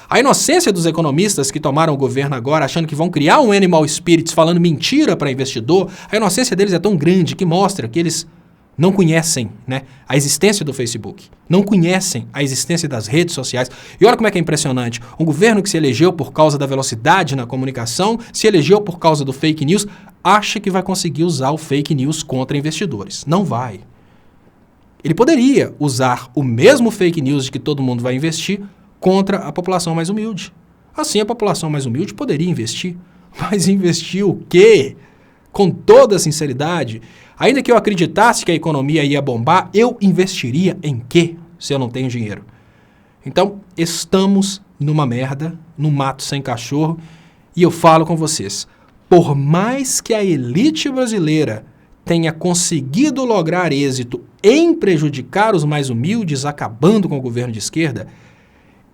A inocência dos economistas que tomaram o governo agora, achando que vão criar um animal spirits, falando mentira para investidor, a inocência deles é tão grande que mostra que eles não conhecem, né, a existência do Facebook, não conhecem a existência das redes sociais. E olha como é que é impressionante. Um governo que se elegeu por causa da velocidade na comunicação, se elegeu por causa do fake news, acha que vai conseguir usar o fake news contra investidores. Não vai. Ele poderia usar o mesmo fake news de que todo mundo vai investir contra a população mais humilde. Assim, a população mais humilde poderia investir. Mas investir o quê? Com toda sinceridade, ainda que eu acreditasse que a economia ia bombar, eu investiria em quê se eu não tenho dinheiro? Então, estamos numa merda, num mato sem cachorro, e eu falo com vocês, por mais que a elite brasileira tenha conseguido lograr êxito em prejudicar os mais humildes, acabando com o governo de esquerda,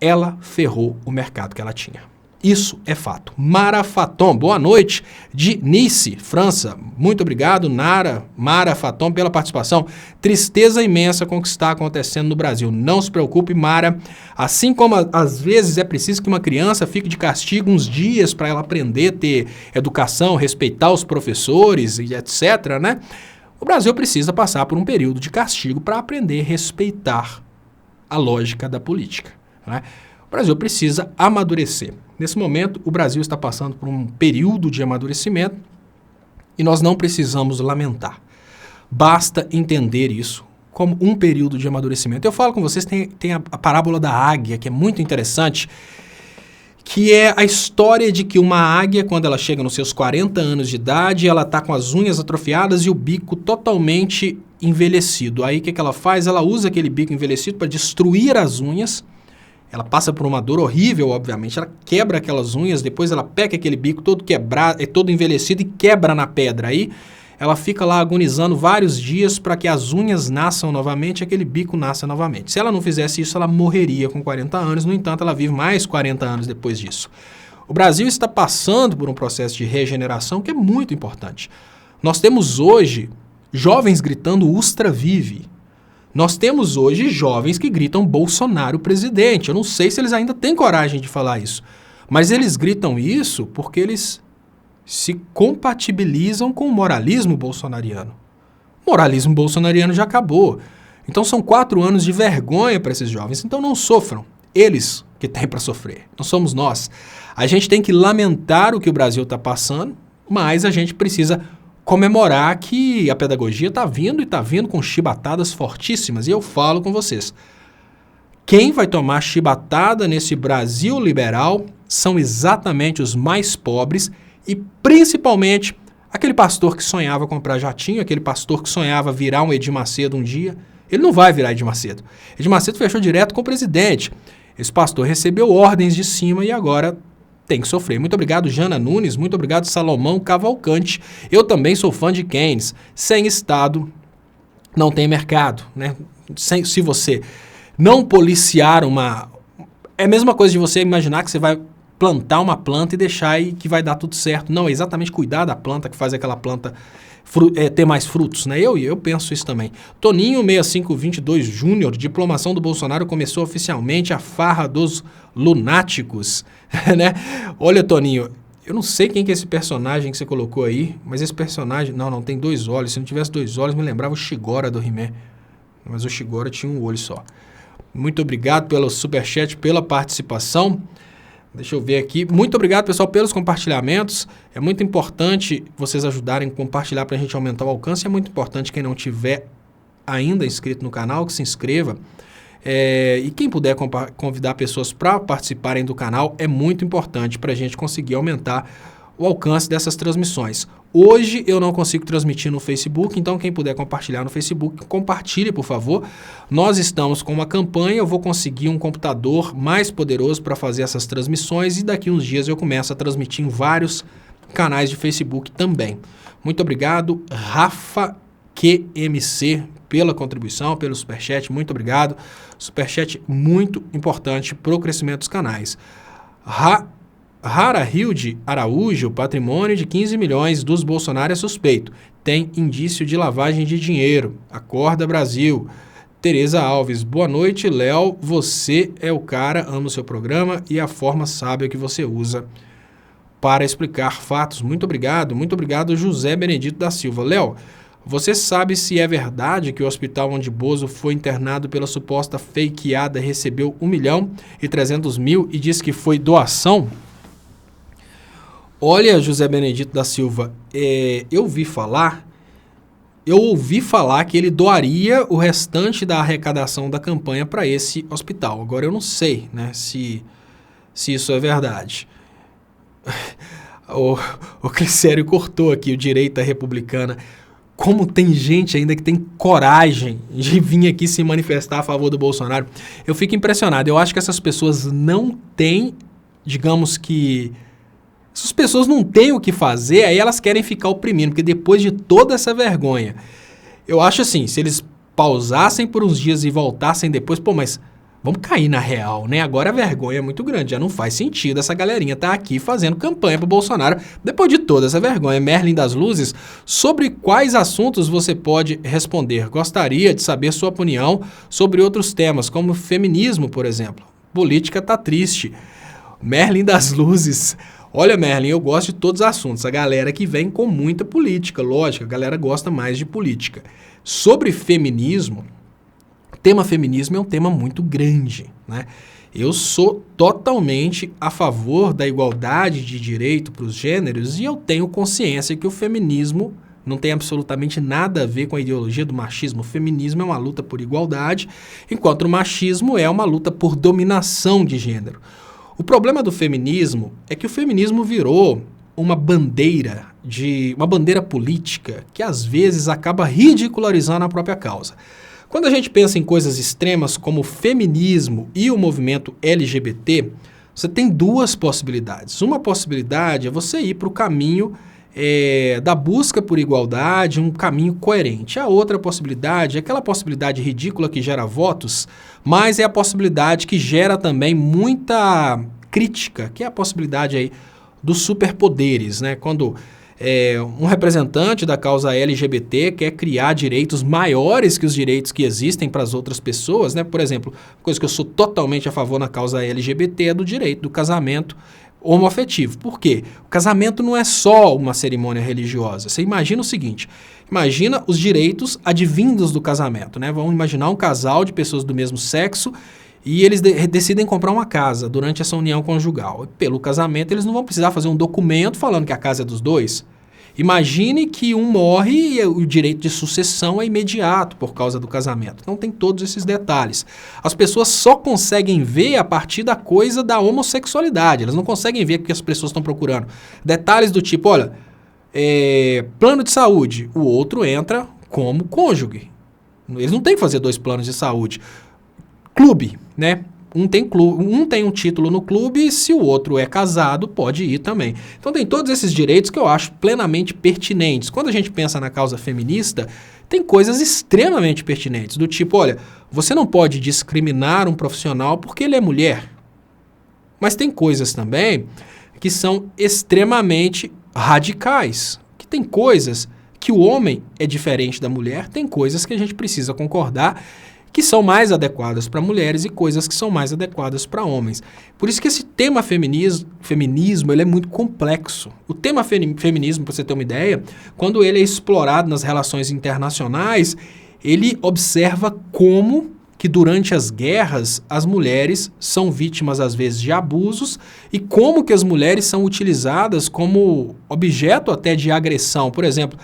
ela ferrou o mercado que ela tinha. Isso é fato. Mara Faton, boa noite, de Nice, França. Muito obrigado, Mara Faton, pela participação. Tristeza imensa com o que está acontecendo no Brasil. Não se preocupe, Mara. Assim como às vezes é preciso que uma criança fique de castigo uns dias para ela aprender a ter educação, respeitar os professores e etc., né? O Brasil precisa passar por um período de castigo para aprender a respeitar a lógica da política, né? O Brasil precisa amadurecer. Nesse momento, o Brasil está passando por um período de amadurecimento e nós não precisamos lamentar. Basta entender isso como um período de amadurecimento. Eu falo com vocês, tem a parábola da águia, que é muito interessante, que é a história de que uma águia, quando ela chega nos seus 40 anos de idade, ela está com as unhas atrofiadas e o bico totalmente envelhecido. Aí o que ela faz? Ela usa aquele bico envelhecido para destruir as unhas. Ela passa por uma dor horrível, obviamente, ela quebra aquelas unhas, depois ela pega aquele bico todo quebrado, todo envelhecido e quebra na pedra. Aí ela fica lá agonizando vários dias para que as unhas nasçam novamente, aquele bico nasça novamente. Se ela não fizesse isso, ela morreria com 40 anos, no entanto, ela vive mais 40 anos depois disso. O Brasil está passando por um processo de regeneração que é muito importante. Nós temos hoje jovens gritando Ustra Vive. Nós temos hoje jovens que gritam Bolsonaro presidente. Eu não sei se eles ainda têm coragem de falar isso. Mas eles gritam isso porque eles se compatibilizam com o moralismo bolsonariano. O moralismo bolsonariano já acabou. Então são 4 anos de vergonha para esses jovens. Então não sofram. Eles que têm para sofrer. Não somos nós. A gente tem que lamentar o que o Brasil está passando, mas a gente precisa comemorar que a pedagogia está vindo e está vindo com chibatadas fortíssimas. E eu falo com vocês, quem vai tomar chibatada nesse Brasil liberal são exatamente os mais pobres e principalmente aquele pastor que sonhava comprar jatinho, aquele pastor que sonhava virar um Edir Macedo um dia. Ele não vai virar Edir Macedo. Edir Macedo fechou direto com o presidente. Esse pastor recebeu ordens de cima e agora tem que sofrer. Muito obrigado, Jana Nunes. Muito obrigado, Salomão Cavalcante. Eu também sou fã de Keynes. Sem Estado, não tem mercado, né? Se você não policiar uma... É a mesma coisa de você imaginar que você vai plantar uma planta e deixar aí que vai dar tudo certo. Não, é exatamente cuidar da planta que faz aquela planta ter mais frutos, né? Eu penso isso também. Toninho 6522 Júnior, diplomação do Bolsonaro começou oficialmente a farra dos lunáticos, né? Olha, Toninho, eu não sei quem que é esse personagem que você colocou aí, mas esse personagem... Não tem 2 olhos. Se não tivesse 2 olhos, me lembrava o Shigora do He-Man. Mas o Shigora tinha um olho só. Muito obrigado pelo superchat, pela participação. Deixa eu ver aqui. Muito obrigado, pessoal, pelos compartilhamentos. É muito importante vocês ajudarem a compartilhar para a gente aumentar o alcance. É muito importante quem não tiver ainda inscrito no canal, que se inscreva. E quem puder convidar pessoas para participarem do canal é muito importante para a gente conseguir aumentar o alcance dessas transmissões. Hoje eu não consigo transmitir no Facebook, então quem puder compartilhar no Facebook, compartilhe, por favor. Nós estamos com uma campanha, eu vou conseguir um computador mais poderoso para fazer essas transmissões e daqui uns dias eu começo a transmitir em vários canais de Facebook também. Muito obrigado, Rafa QMC, pela contribuição, pelo superchat, muito obrigado. Superchat muito importante para o crescimento dos canais. Rara Hilde Araújo, patrimônio de 15 milhões dos Bolsonaro é suspeito. Tem indício de lavagem de dinheiro. Acorda, Brasil. Tereza Alves, boa noite, Léo, você é o cara, amo o seu programa e a forma sábia que você usa para explicar fatos. Muito obrigado, José Benedito da Silva. Léo, você sabe se é verdade que o hospital onde Bozo foi internado pela suposta fakeada recebeu 1.300.000 e diz que foi doação? Olha, José Benedito da Silva, eu ouvi falar que ele doaria o restante da arrecadação da campanha para esse hospital. Agora eu não sei, né, se isso é verdade. O Clicério cortou aqui o Direita Republicana. Como tem gente ainda que tem coragem de vir aqui se manifestar a favor do Bolsonaro. Eu fico impressionado. Eu acho que essas pessoas não têm, digamos que... Essas pessoas não têm o que fazer, aí elas querem ficar oprimindo, porque depois de toda essa vergonha, eu acho assim, se eles pausassem por uns dias e voltassem depois, pô, mas vamos cair na real, né? Agora a vergonha é muito grande, já não faz sentido essa galerinha tá aqui fazendo campanha pro Bolsonaro depois de toda essa vergonha. Merlin das Luzes, sobre quais assuntos você pode responder? Gostaria de saber sua opinião sobre outros temas, como feminismo, por exemplo. Política tá triste. Merlin das Luzes... Olha, Merlin, eu gosto de todos os assuntos. A galera que vem com muita política, lógico, a galera gosta mais de política. Sobre feminismo, o tema feminismo é um tema muito grande, né? Eu sou totalmente a favor da igualdade de direito para os gêneros e eu tenho consciência que o feminismo não tem absolutamente nada a ver com a ideologia do machismo. O feminismo é uma luta por igualdade, enquanto o machismo é uma luta por dominação de gênero. O problema do feminismo é que o feminismo virou uma bandeira política que às vezes acaba ridicularizando a própria causa. Quando a gente pensa em coisas extremas como o feminismo e o movimento LGBT, você tem duas possibilidades. Uma possibilidade é você ir para o caminho da busca por igualdade, um caminho coerente. A outra possibilidade é aquela possibilidade ridícula que gera votos, mas é a possibilidade que gera também muita crítica, que é a possibilidade aí dos superpoderes, né? Quando um representante da causa LGBT quer criar direitos maiores que os direitos que existem para as outras pessoas, né? Por exemplo, coisa que eu sou totalmente a favor na causa LGBT é do direito do casamento homoafetivo. Por quê? O casamento não é só uma cerimônia religiosa. Você imagina o seguinte, imagina os direitos advindos do casamento, né? Vamos imaginar um casal de pessoas do mesmo sexo e eles decidem comprar uma casa durante essa união conjugal. Pelo casamento, eles não vão precisar fazer um documento falando que a casa é dos dois. Imagine que um morre e o direito de sucessão é imediato por causa do casamento. Então tem todos esses detalhes. As pessoas só conseguem ver a partir da coisa da homossexualidade. Elas não conseguem ver o que as pessoas estão procurando. Detalhes do tipo, olha, plano de saúde. O outro entra como cônjuge. Eles não têm que fazer 2 planos de saúde. Clube, né? Um tem um título no clube e se o outro é casado, pode ir também. Então tem todos esses direitos que eu acho plenamente pertinentes. Quando a gente pensa na causa feminista, tem coisas extremamente pertinentes, do tipo, olha, você não pode discriminar um profissional porque ele é mulher. Mas tem coisas também que são extremamente radicais, que tem coisas que o homem é diferente da mulher, tem coisas que a gente precisa concordar que são mais adequadas para mulheres e coisas que são mais adequadas para homens. Por isso que esse tema feminismo ele é muito complexo. O tema feminismo, para você ter uma ideia, quando ele é explorado nas relações internacionais, ele observa como que durante as guerras as mulheres são vítimas às vezes de abusos e como que as mulheres são utilizadas como objeto até de agressão. Por exemplo,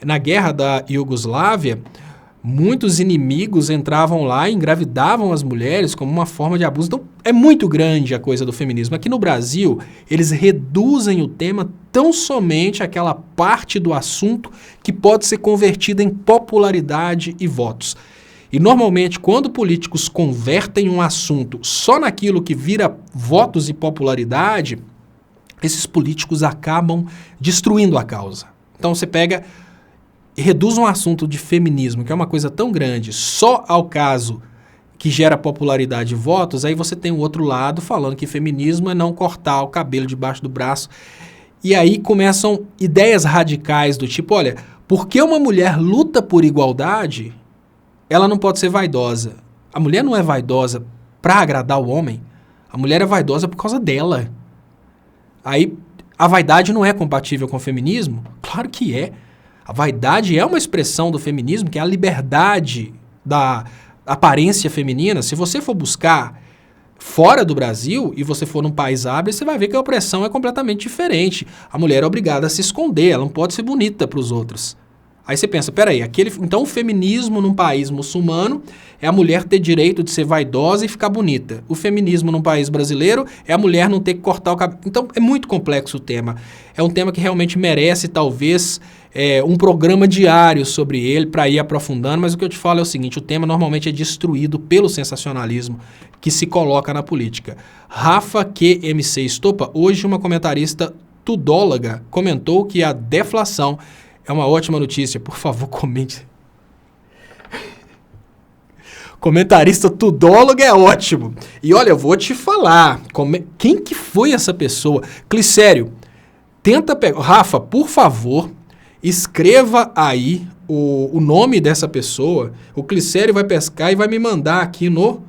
na guerra da Iugoslávia, muitos inimigos entravam lá e engravidavam as mulheres como uma forma de abuso. Então, é muito grande a coisa do feminismo. Aqui no Brasil, eles reduzem o tema tão somente àquela parte do assunto que pode ser convertida em popularidade e votos. E, normalmente, quando políticos convertem um assunto só naquilo que vira votos e popularidade, esses políticos acabam destruindo a causa. Então, você pega e reduz um assunto de feminismo, que é uma coisa tão grande, só ao caso que gera popularidade e votos, aí você tem o outro lado falando que feminismo é não cortar o cabelo debaixo do braço. E aí começam ideias radicais do tipo, olha, porque uma mulher luta por igualdade, ela não pode ser vaidosa. A mulher não é vaidosa para agradar o homem. A mulher é vaidosa por causa dela. Aí, a vaidade não é compatível com o feminismo? Claro que é. A vaidade é uma expressão do feminismo, que é a liberdade da aparência feminina. Se você for buscar fora do Brasil e você for num país árabe, você vai ver que a opressão é completamente diferente. A mulher é obrigada a se esconder, ela não pode ser bonita para os outros. Aí você pensa, peraí, então o feminismo num país muçulmano é a mulher ter direito de ser vaidosa e ficar bonita. O feminismo num país brasileiro é a mulher não ter que cortar o cabelo. Então é muito complexo o tema. É um tema que realmente merece, talvez, um programa diário sobre ele para ir aprofundando, mas o que eu te falo é o seguinte, o tema normalmente é destruído pelo sensacionalismo que se coloca na política. Rafa QMC Estopa, hoje uma comentarista tudóloga, comentou que a deflação é uma ótima notícia. Por favor, comente. Comentarista tudólogo é ótimo. E olha, eu vou te falar. Quem que foi essa pessoa? Clicério, tenta pegar... Rafa, por favor, escreva aí o nome dessa pessoa. O Clicério vai pescar e vai me mandar aqui no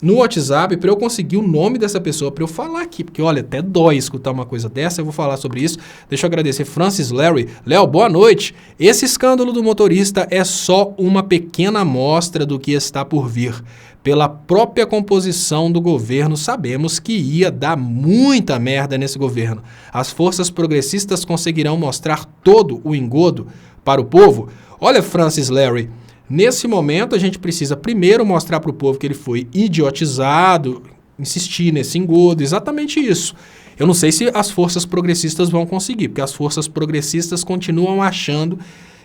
WhatsApp para eu conseguir o nome dessa pessoa, para eu falar aqui, porque olha, até dói escutar uma coisa dessa, eu vou falar sobre isso. Deixa eu agradecer Francis Larry. Léo, boa noite. Esse escândalo do motorista é só uma pequena amostra do que está por vir. Pela própria composição do governo, sabemos que ia dar muita merda nesse governo. As forças progressistas conseguirão mostrar todo o engodo para o povo? Olha, Francis Larry, nesse momento, a gente precisa primeiro mostrar para o povo que ele foi idiotizado, insistir nesse engodo, exatamente isso. Eu não sei se as forças progressistas vão conseguir, porque as forças progressistas continuam achando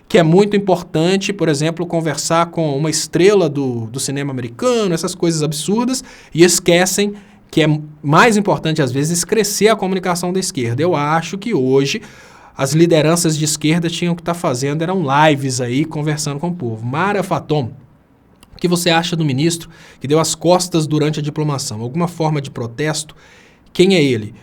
que é muito importante, por exemplo, conversar com uma estrela do cinema americano, essas coisas absurdas, e esquecem que é mais importante, às vezes, crescer a comunicação da esquerda. Eu acho que hoje as lideranças de esquerda tinham que estar fazendo, eram lives aí, conversando com o povo. Mara Faton, o que você acha do ministro que deu as costas durante a diplomação? Alguma forma de protesto? Quem é ele?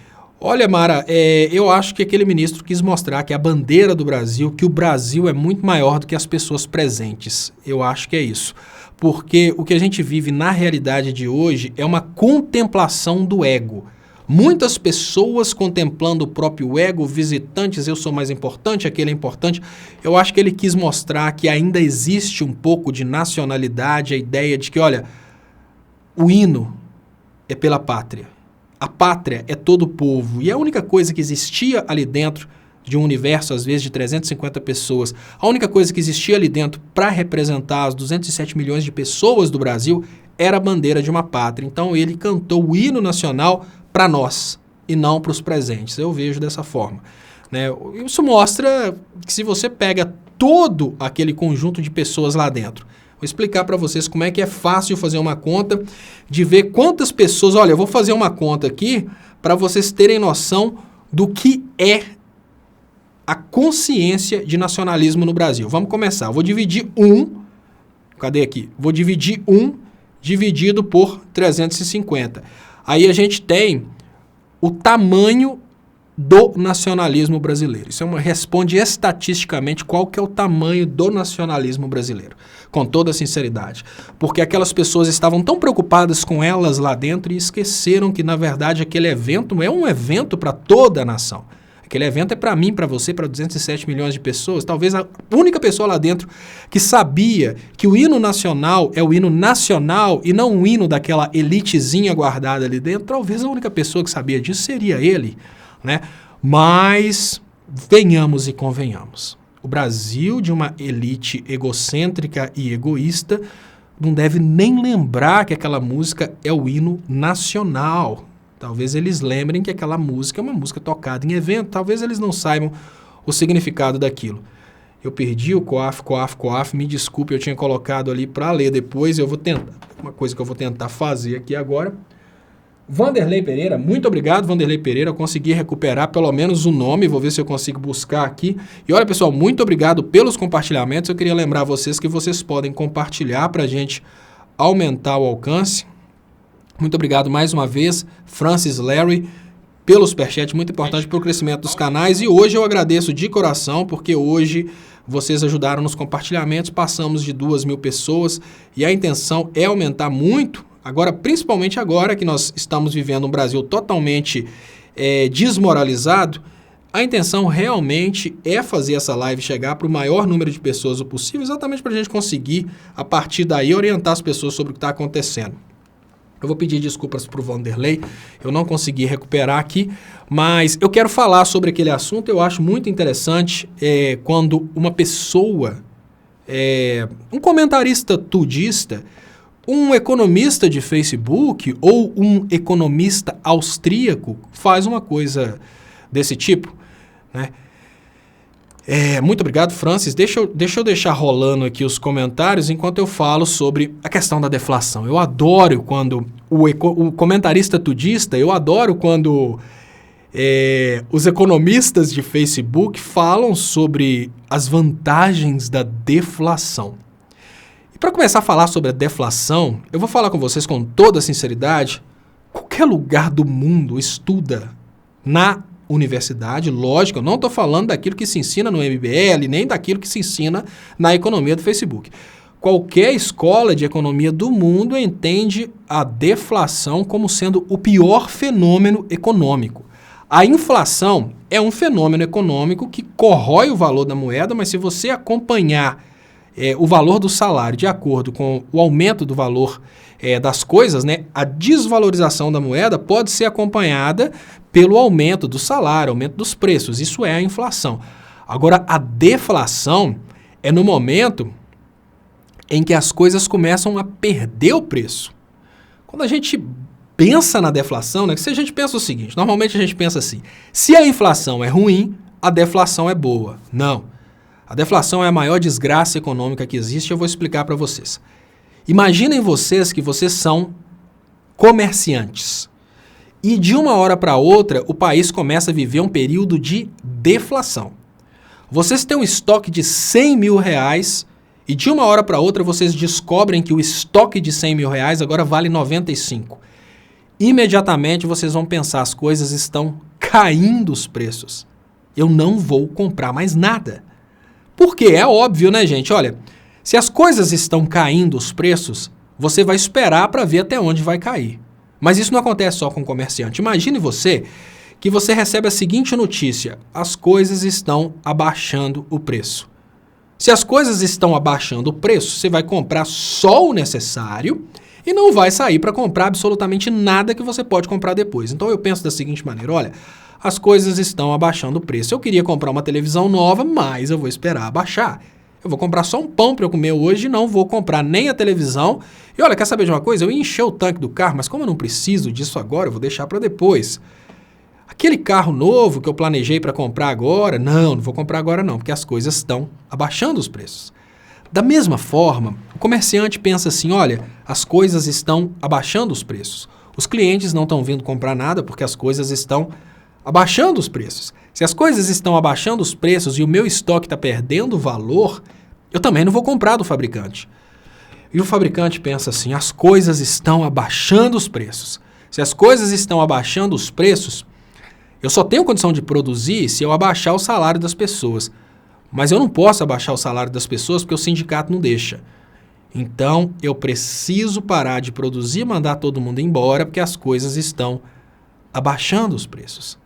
Olha, Mara, eu acho que aquele ministro quis mostrar que a bandeira do Brasil, que o Brasil é muito maior do que as pessoas presentes. Eu acho que é isso. Porque o que a gente vive na realidade de hoje é uma contemplação do ego. Muitas pessoas contemplando o próprio ego, visitantes, eu sou mais importante, aquele é importante. Eu acho que ele quis mostrar que ainda existe um pouco de nacionalidade, a ideia de que, olha, o hino é pela pátria. A pátria é todo o povo. E a única coisa que existia ali dentro de um universo, às vezes, de 350 pessoas, a única coisa que existia ali dentro para representar as 207 milhões de pessoas do Brasil era a bandeira de uma pátria. Então ele cantou o hino nacional para nós e não para os presentes. Eu vejo dessa forma, né? Isso mostra que se você pega todo aquele conjunto de pessoas lá dentro, vou explicar para vocês como é que é fácil fazer uma conta, de ver quantas pessoas... Olha, eu vou fazer uma conta aqui para vocês terem noção do que é a consciência de nacionalismo no Brasil. Vamos começar. Eu vou dividir cadê aqui? Vou dividir dividido por 350. Aí a gente tem o tamanho do nacionalismo brasileiro. Isso responde estatisticamente qual que é o tamanho do nacionalismo brasileiro, com toda sinceridade. Porque aquelas pessoas estavam tão preocupadas com elas lá dentro e esqueceram que, na verdade, aquele evento é um evento para toda a nação. Aquele evento é para mim, para você, para 207 milhões de pessoas. Talvez a única pessoa lá dentro que sabia que o hino nacional é o hino nacional e não o hino daquela elitezinha guardada ali dentro, talvez a única pessoa que sabia disso seria ele, né? Mas venhamos e convenhamos. O Brasil, de uma elite egocêntrica e egoísta, não deve nem lembrar que aquela música é o hino nacional. Talvez eles lembrem que aquela música é uma música tocada em evento. Talvez eles não saibam o significado daquilo. Eu perdi o COAF. Me desculpe, eu tinha colocado ali para ler depois. Eu vou tentar. Uma coisa que eu vou tentar fazer aqui agora. Vanderlei Pereira, muito obrigado, Vanderlei Pereira. Eu consegui recuperar pelo menos o nome. Vou ver se eu consigo buscar aqui. E olha, pessoal, muito obrigado pelos compartilhamentos. Eu queria lembrar vocês que vocês podem compartilhar para a gente aumentar o alcance. Muito obrigado mais uma vez, Francis Larry, pelo superchat, muito importante para o crescimento dos canais. E hoje eu agradeço de coração, porque hoje vocês ajudaram nos compartilhamentos, passamos de 2.000 pessoas e a intenção é aumentar muito, agora, principalmente agora que nós estamos vivendo um Brasil totalmente desmoralizado. A intenção realmente é fazer essa live chegar para o maior número de pessoas possível, exatamente para a gente conseguir, a partir daí, orientar as pessoas sobre o que está acontecendo. Eu vou pedir desculpas para o Vanderlei, eu não consegui recuperar aqui, mas eu quero falar sobre aquele assunto. Eu acho muito interessante quando uma pessoa, um comentarista tudista, um economista de Facebook ou um economista austríaco faz uma coisa desse tipo, né? Muito obrigado, Francis. Deixa eu deixar rolando aqui os comentários enquanto eu falo sobre a questão da deflação. Eu adoro quando o comentarista tudista, eu adoro quando os economistas de Facebook falam sobre as vantagens da deflação. E para começar a falar sobre a deflação, eu vou falar com vocês com toda sinceridade. Qualquer lugar do mundo estuda na universidade, lógico, eu não estou falando daquilo que se ensina no MBL, nem daquilo que se ensina na economia do Facebook. Qualquer escola de economia do mundo entende a deflação como sendo o pior fenômeno econômico. A inflação é um fenômeno econômico que corrói o valor da moeda, mas se você acompanhar o valor do salário de acordo com o aumento do valor das coisas, né, a desvalorização da moeda pode ser acompanhada pelo aumento do salário, aumento dos preços. Isso é a inflação. Agora, a deflação é no momento em que as coisas começam a perder o preço. Quando a gente pensa na deflação, né, se a gente pensa o seguinte, normalmente a gente pensa assim, se a inflação é ruim, a deflação é boa. Não. A deflação é a maior desgraça econômica que existe, eu vou explicar para vocês. Imaginem vocês que vocês são comerciantes e de uma hora para outra o país começa a viver um período de deflação. Vocês têm um estoque de 100 mil reais e de uma hora para outra vocês descobrem que o estoque de 100 mil reais agora vale 95. Imediatamente vocês vão pensar, as coisas estão caindo os preços. Eu não vou comprar mais nada. Porque é óbvio, né, gente? Olha, se as coisas estão caindo os preços, você vai esperar para ver até onde vai cair. Mas isso não acontece só com o comerciante. Imagine você que você recebe a seguinte notícia: as coisas estão abaixando o preço. Se as coisas estão abaixando o preço, você vai comprar só o necessário e não vai sair para comprar absolutamente nada que você pode comprar depois. Então eu penso da seguinte maneira, olha, as coisas estão abaixando o preço. Eu queria comprar uma televisão nova, mas eu vou esperar abaixar. Eu vou comprar só um pão para eu comer hoje, não vou comprar nem a televisão. E olha, quer saber de uma coisa? Eu enchi o tanque do carro, mas como eu não preciso disso agora, eu vou deixar para depois. Aquele carro novo que eu planejei para comprar agora, não vou comprar agora não, porque as coisas estão abaixando os preços. Da mesma forma, o comerciante pensa assim, olha, as coisas estão abaixando os preços. Os clientes não estão vindo comprar nada porque as coisas estão abaixando os preços. Se as coisas estão abaixando os preços e o meu estoque está perdendo valor, eu também não vou comprar do fabricante. E o fabricante pensa assim, as coisas estão abaixando os preços. Se as coisas estão abaixando os preços, eu só tenho condição de produzir se eu abaixar o salário das pessoas. Mas eu não posso abaixar o salário das pessoas porque o sindicato não deixa. Então, eu preciso parar de produzir e mandar todo mundo embora porque as coisas estão abaixando os preços.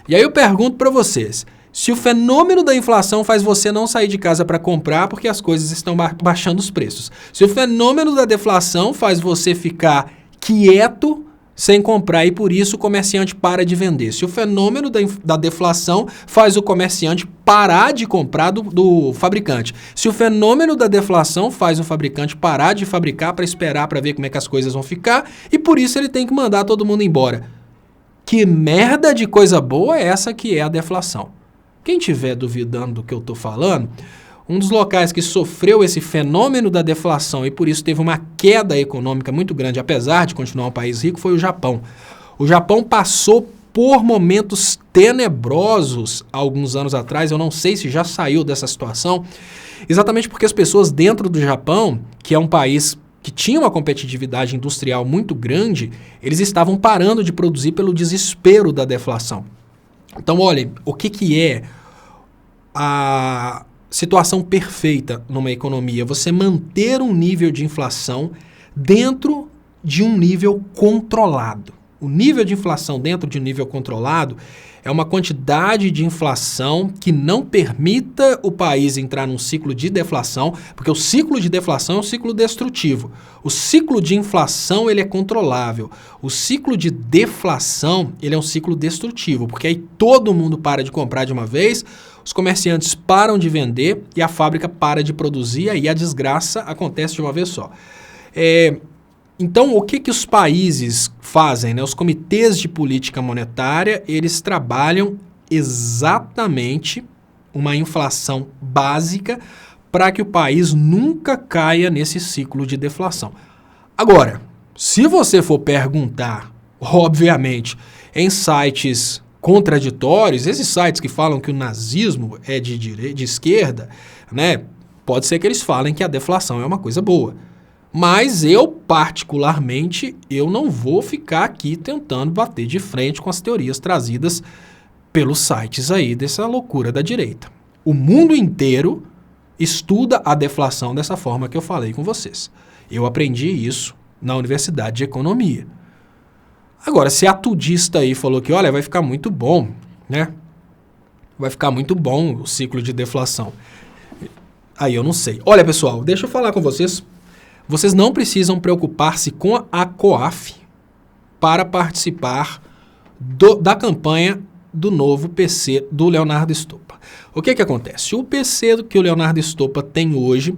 E aí eu pergunto para vocês, se o fenômeno da inflação faz você não sair de casa para comprar porque as coisas estão baixando os preços, se o fenômeno da deflação faz você ficar quieto sem comprar e por isso o comerciante para de vender, se o fenômeno da deflação faz o comerciante parar de comprar do fabricante, se o fenômeno da deflação faz o fabricante parar de fabricar para esperar para ver como é que as coisas vão ficar e por isso ele tem que mandar todo mundo embora. Que merda de coisa boa é essa que é a deflação? Quem estiver duvidando do que eu estou falando, um dos locais que sofreu esse fenômeno da deflação e por isso teve uma queda econômica muito grande, apesar de continuar um país rico, foi o Japão. O Japão passou por momentos tenebrosos há alguns anos atrás, eu não sei se já saiu dessa situação, exatamente porque as pessoas dentro do Japão, que é um país que tinha uma competitividade industrial muito grande, eles estavam parando de produzir pelo desespero da deflação. Então, olhem, o que é a situação perfeita numa economia, você manter um nível de inflação dentro de um nível controlado. O nível de inflação dentro de um nível controlado é uma quantidade de inflação que não permita o país entrar num ciclo de deflação, porque o ciclo de deflação é um ciclo destrutivo. O ciclo de inflação ele é controlável. O ciclo de deflação ele é um ciclo destrutivo, porque aí todo mundo para de comprar de uma vez, os comerciantes param de vender e a fábrica para de produzir, aí a desgraça acontece de uma vez só. Então, o que os países fazem, né? Os comitês de política monetária, eles trabalham exatamente uma inflação básica para que o país nunca caia nesse ciclo de deflação. Agora, se você for perguntar, obviamente, em sites contraditórios, esses sites que falam que o nazismo é de esquerda, né? Pode ser que eles falem que a deflação é uma coisa boa. Mas eu, particularmente, eu não vou ficar aqui tentando bater de frente com as teorias trazidas pelos sites aí dessa loucura da direita. O mundo inteiro estuda a deflação dessa forma que eu falei com vocês. Eu aprendi isso na Universidade de Economia. Agora, se a tudista aí falou que, olha, vai ficar muito bom, né? Vai ficar muito bom o ciclo de deflação. Aí eu não sei. Olha, pessoal, deixa eu falar com vocês. Vocês não precisam preocupar-se com a COAF para participar da campanha do novo PC do Leonardo Stoppa. O que acontece? O PC que o Leonardo Stoppa tem hoje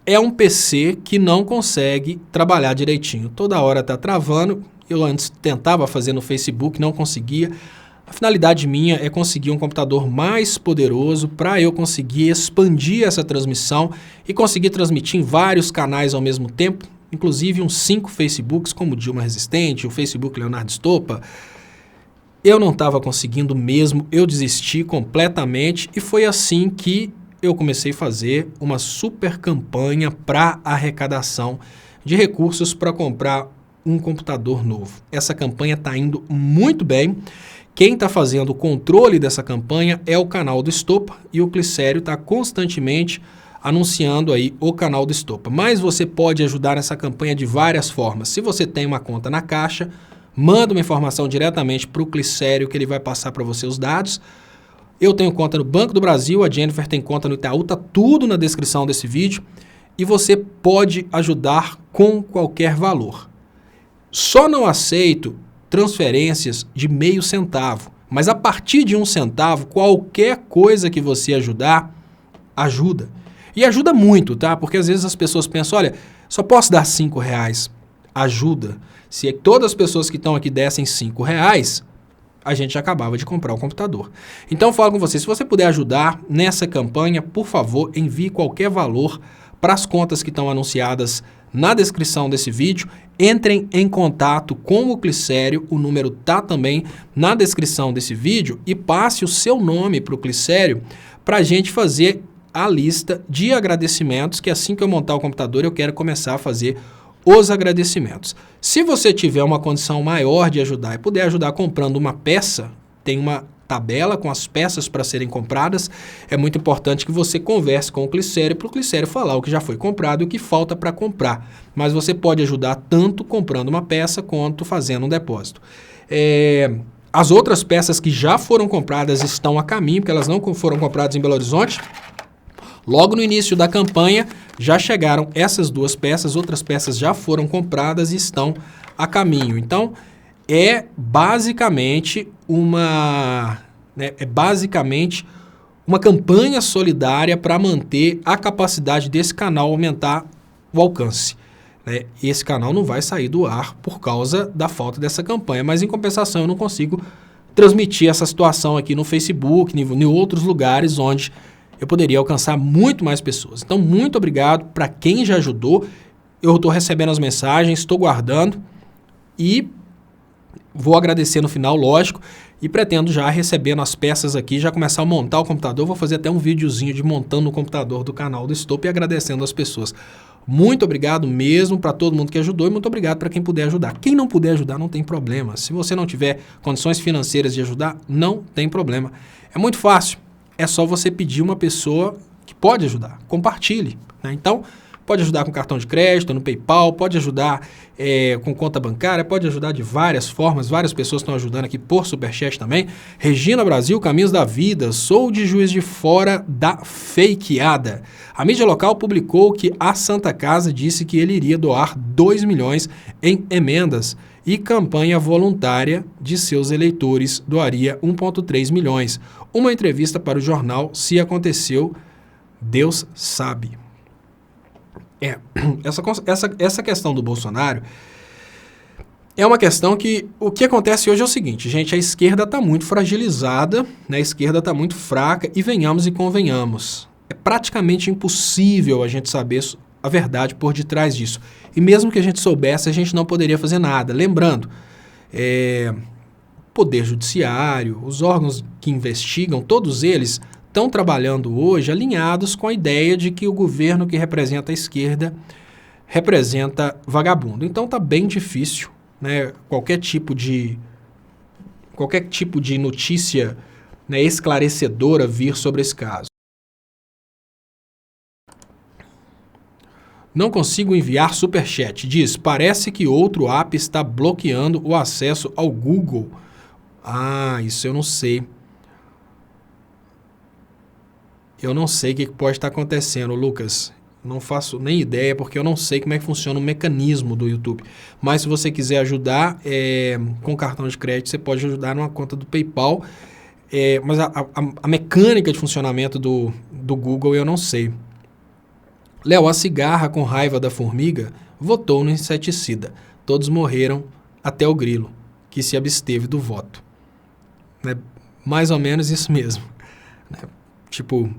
é um PC que não consegue trabalhar direitinho. Toda hora está travando. Eu antes tentava fazer no Facebook, não conseguia. A finalidade minha é conseguir um computador mais poderoso para eu conseguir expandir essa transmissão e conseguir transmitir em vários canais ao mesmo tempo, inclusive uns 5 Facebooks, como Dilma Resistente, o Facebook Leonardo Stoppa. Eu não estava conseguindo mesmo, eu desisti completamente e foi assim que eu comecei a fazer uma super campanha para arrecadação de recursos para comprar um computador novo. Essa campanha está indo muito bem. Quem está fazendo o controle dessa campanha é o canal do Stoppa e o Clicério está constantemente anunciando aí o canal do Stoppa. Mas você pode ajudar nessa campanha de várias formas. Se você tem uma conta na Caixa, manda uma informação diretamente para o Clicério que ele vai passar para você os dados. Eu tenho conta no Banco do Brasil, a Jennifer tem conta no Itaú, tá tudo na descrição desse vídeo. E você pode ajudar com qualquer valor. Só não aceito transferências de meio centavo, mas a partir de 1 centavo, qualquer coisa que você ajudar, ajuda. E ajuda muito, tá? Porque às vezes as pessoas pensam, olha, só posso dar R$5. Ajuda. Se todas as pessoas que estão aqui dessem R$5, a gente acabava de comprar o computador. Então eu falo com você, se você puder ajudar nessa campanha, por favor, envie qualquer valor para as contas que estão anunciadas na descrição desse vídeo. Entrem em contato com o Clicério, o número está também na descrição desse vídeo e passe o seu nome para o Clicério para a gente fazer a lista de agradecimentos, que assim que eu montar o computador eu quero começar a fazer os agradecimentos. Se você tiver uma condição maior de ajudar e puder ajudar comprando uma peça, tem uma tabela com as peças para serem compradas, é muito importante que você converse com o Clicério para o Clicério falar o que já foi comprado e o que falta para comprar. Mas você pode ajudar tanto comprando uma peça quanto fazendo um depósito. As outras peças que já foram compradas estão a caminho, porque elas não foram compradas em Belo Horizonte. Logo no início da campanha já chegaram essas 2 peças, outras peças já foram compradas e estão a caminho. Então, é basicamente uma campanha solidária para manter a capacidade desse canal aumentar o alcance. Né? Esse canal não vai sair do ar por causa da falta dessa campanha, mas em compensação eu não consigo transmitir essa situação aqui no Facebook, em outros lugares onde eu poderia alcançar muito mais pessoas. Então, muito obrigado para quem já ajudou. Eu estou recebendo as mensagens, estou guardando e vou agradecer no final, lógico, e pretendo já recebendo as peças aqui, já começar a montar o computador. Vou fazer até um videozinho de montando o computador do canal do Stoppa e agradecendo as pessoas. Muito obrigado mesmo para todo mundo que ajudou e muito obrigado para quem puder ajudar. Quem não puder ajudar não tem problema. Se você não tiver condições financeiras de ajudar, não tem problema. É muito fácil. É só você pedir uma pessoa que pode ajudar. Compartilhe, né? Então, pode ajudar com cartão de crédito, no PayPal, pode ajudar com conta bancária, pode ajudar de várias formas. Várias pessoas estão ajudando aqui por Superchat também. Regina Brasil, Caminhos da Vida. Sou de Juiz de Fora da fakeada. A mídia local publicou que a Santa Casa disse que ele iria doar 2 milhões em emendas e campanha voluntária de seus eleitores doaria 1,3 milhões. Uma entrevista para o jornal Se Aconteceu, Deus Sabe. Essa questão do Bolsonaro é uma questão que o que acontece hoje é o seguinte, gente, a esquerda está muito fragilizada, né? A esquerda está muito fraca e venhamos e convenhamos. É praticamente impossível a gente saber a verdade por detrás disso. E mesmo que a gente soubesse, a gente não poderia fazer nada. Lembrando, o Poder Judiciário, os órgãos que investigam, todos eles estão trabalhando hoje alinhados com a ideia de que o governo que representa a esquerda representa vagabundo. Então está bem difícil, né, qualquer tipo de notícia, né, esclarecedora vir sobre esse caso. Não consigo enviar superchat. Diz, parece que outro app está bloqueando o acesso ao Google. Ah, isso eu não sei. Eu não sei o que pode estar acontecendo, Lucas. Não faço nem ideia, porque eu não sei como é que funciona o mecanismo do YouTube. Mas se você quiser ajudar com cartão de crédito, você pode ajudar numa conta do PayPal. Mas a mecânica de funcionamento do Google eu não sei. Léo, a cigarra com raiva da formiga votou no inseticida. Todos morreram até o grilo, que se absteve do voto. Né? Mais ou menos isso mesmo. Né? Tipo,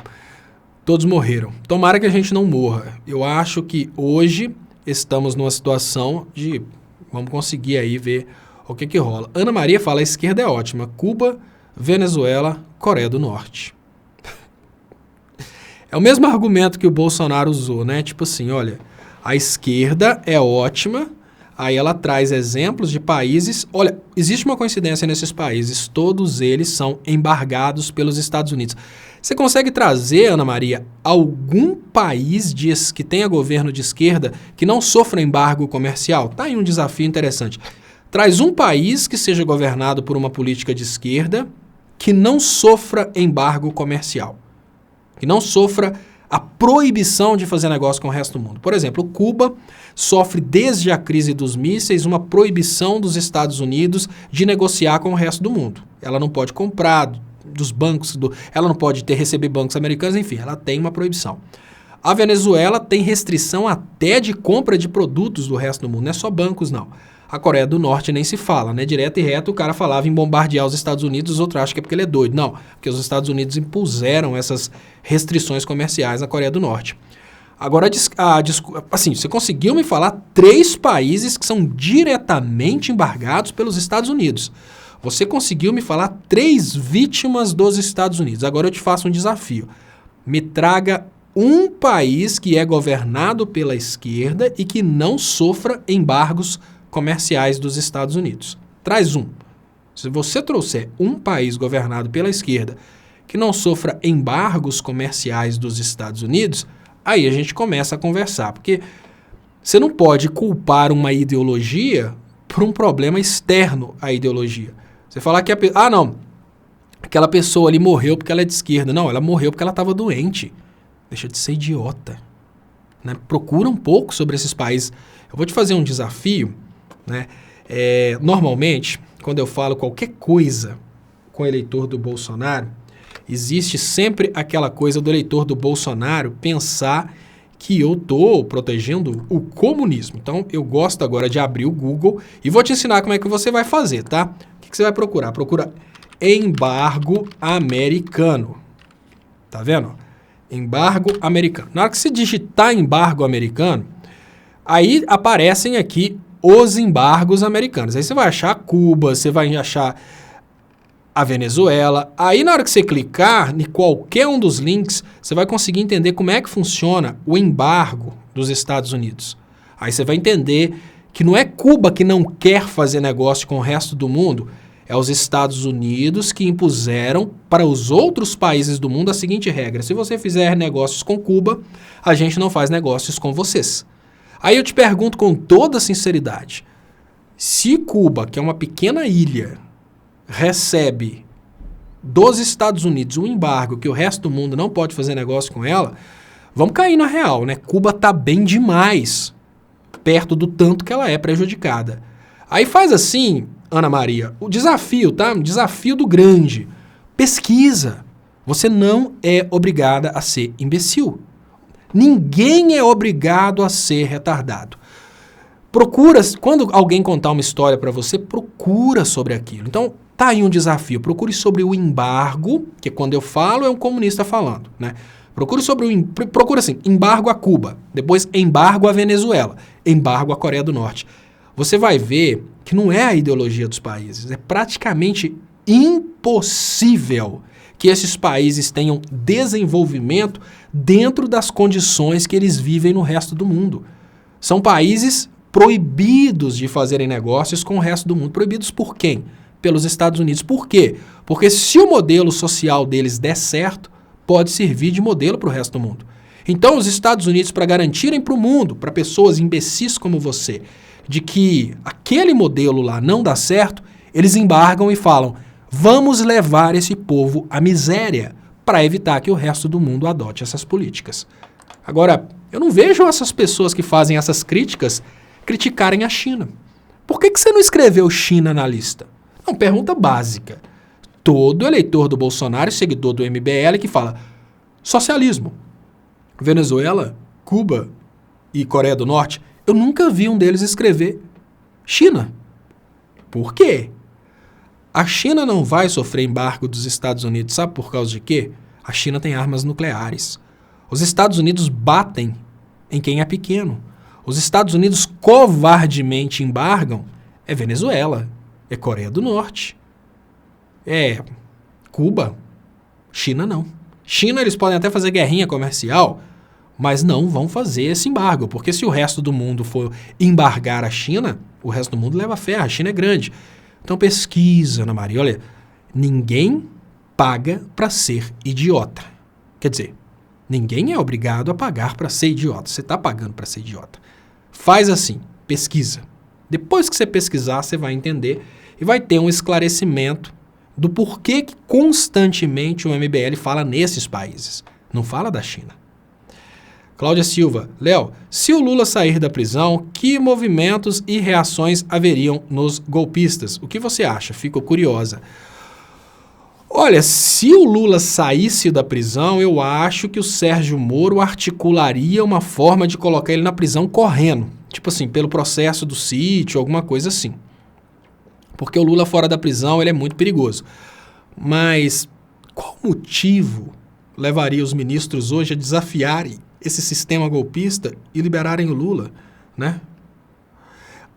todos morreram. Tomara que a gente não morra. Eu acho que hoje estamos numa situação de... Vamos conseguir aí ver o que rola. Ana Maria fala, a esquerda é ótima. Cuba, Venezuela, Coreia do Norte. É o mesmo argumento que o Bolsonaro usou, né? Tipo assim, olha, a esquerda é ótima, aí ela traz exemplos de países... Olha, existe uma coincidência nesses países, todos eles são embargados pelos Estados Unidos. Você consegue trazer, Ana Maria, algum país que tenha governo de esquerda que não sofra embargo comercial? Tá aí um desafio interessante. Traz um país que seja governado por uma política de esquerda que não sofra embargo comercial. Que não sofra a proibição de fazer negócio com o resto do mundo. Por exemplo, Cuba sofre desde a crise dos mísseis uma proibição dos Estados Unidos de negociar com o resto do mundo. Ela não pode comprar dos bancos, ela não pode receber bancos americanos, enfim, ela tem uma proibição. A Venezuela tem restrição até de compra de produtos do resto do mundo, não é só bancos, não. A Coreia do Norte nem se fala, né? Direto e reto o cara falava em bombardear os Estados Unidos, os outros acham que é porque ele é doido. Não, porque os Estados Unidos impuseram essas restrições comerciais na Coreia do Norte. Agora, assim, você conseguiu me falar 3 países que são diretamente embargados pelos Estados Unidos. Você conseguiu me falar 3 vítimas dos Estados Unidos. Agora eu te faço um desafio. Me traga um país que é governado pela esquerda e que não sofra embargos comerciais dos Estados Unidos. Traz um. Se você trouxer um país governado pela esquerda que não sofra embargos comerciais dos Estados Unidos, aí a gente começa a conversar. Porque você não pode culpar uma ideologia por um problema externo à ideologia. Você falar que aquela pessoa ali morreu porque ela é de esquerda. Não, ela morreu porque ela estava doente. Deixa de ser idiota. Né? Procura um pouco sobre esses países. Eu vou te fazer um desafio. Né? Normalmente, quando eu falo qualquer coisa com o eleitor do Bolsonaro, existe sempre aquela coisa do eleitor do Bolsonaro pensar que eu estou protegendo o comunismo. Então, eu gosto agora de abrir o Google e vou te ensinar como é que você vai fazer, tá? O que você vai procurar? Procura embargo americano. Tá vendo? Embargo americano. Na hora que você digitar embargo americano, aí aparecem aqui os embargos americanos. Aí você vai achar Cuba, você vai achar a Venezuela. Aí na hora que você clicar em qualquer um dos links, você vai conseguir entender como é que funciona o embargo dos Estados Unidos. Aí você vai entender que não é Cuba que não quer fazer negócio com o resto do mundo, É os Estados Unidos que impuseram para os outros países do mundo a seguinte regra: se você fizer negócios com Cuba, a gente não faz negócios com vocês. Aí eu te pergunto com toda sinceridade, se Cuba, que é uma pequena ilha, recebe dos Estados Unidos um embargo que o resto do mundo não pode fazer negócio com ela, vamos cair na real, né? Cuba está bem demais perto do tanto que ela é prejudicada. Aí faz assim, Ana Maria, o desafio, tá? Um desafio do grande. Pesquisa. Você não é obrigada a ser imbecil. Ninguém é obrigado a ser retardado. Procura, quando alguém contar uma história para você, procura sobre aquilo. Então, tá aí um desafio. Procure sobre o embargo, que quando eu falo é um comunista falando, né? Procura assim, embargo a Cuba, depois embargo a Venezuela, embargo à Coreia do Norte. Você vai ver que não é a ideologia dos países, é praticamente impossível que esses países tenham desenvolvimento dentro das condições que eles vivem no resto do mundo. São países proibidos de fazerem negócios com o resto do mundo. Proibidos por quem? Pelos Estados Unidos. Por quê? Porque se o modelo social deles der certo, pode servir de modelo para o resto do mundo. Então, os Estados Unidos, para garantirem para o mundo, para pessoas imbecis como você, de que aquele modelo lá não dá certo, eles embargam e falam: vamos levar esse povo à miséria para evitar que o resto do mundo adote essas políticas. Agora, eu não vejo essas pessoas que fazem essas críticas criticarem a China. Por que você não escreveu China na lista? Não, pergunta básica. Todo eleitor do Bolsonaro, seguidor do MBL, que fala socialismo, Venezuela, Cuba e Coreia do Norte, eu nunca vi um deles escrever China. Por quê? A China não vai sofrer embargo dos Estados Unidos, sabe por causa de quê? A China tem armas nucleares. Os Estados Unidos batem em quem é pequeno. Os Estados Unidos covardemente embargam é Venezuela, é Coreia do Norte, é Cuba. China não. China eles podem até fazer guerrinha comercial, mas não vão fazer esse embargo, porque se o resto do mundo for embargar a China, o resto do mundo leva ferro, a China é grande. Então pesquisa, Ana Maria, olha, ninguém paga para ser idiota. Quer dizer, ninguém é obrigado a pagar para ser idiota, você está pagando para ser idiota. Faz assim, pesquisa. Depois que você pesquisar, você vai entender e vai ter um esclarecimento do porquê que constantemente o MBL fala nesses países, não fala da China. Cláudia Silva, Léo, se o Lula sair da prisão, que movimentos e reações haveriam nos golpistas? O que você acha? Fico curiosa. Olha, se o Lula saísse da prisão, eu acho que o Sérgio Moro articularia uma forma de colocar ele na prisão correndo. Tipo assim, pelo processo do sítio, alguma coisa assim. Porque o Lula fora da prisão, ele é muito perigoso. Mas qual motivo levaria os ministros hoje a desafiarem esse sistema golpista e liberarem o Lula, né?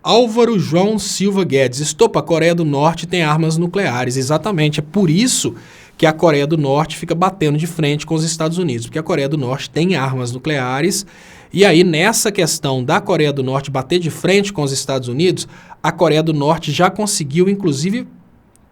Álvaro João Silva Guedes, estopa, a Coreia do Norte tem armas nucleares. Exatamente, é por isso que a Coreia do Norte fica batendo de frente com os Estados Unidos, porque a Coreia do Norte tem armas nucleares, e aí nessa questão da Coreia do Norte bater de frente com os Estados Unidos, a Coreia do Norte já conseguiu, inclusive,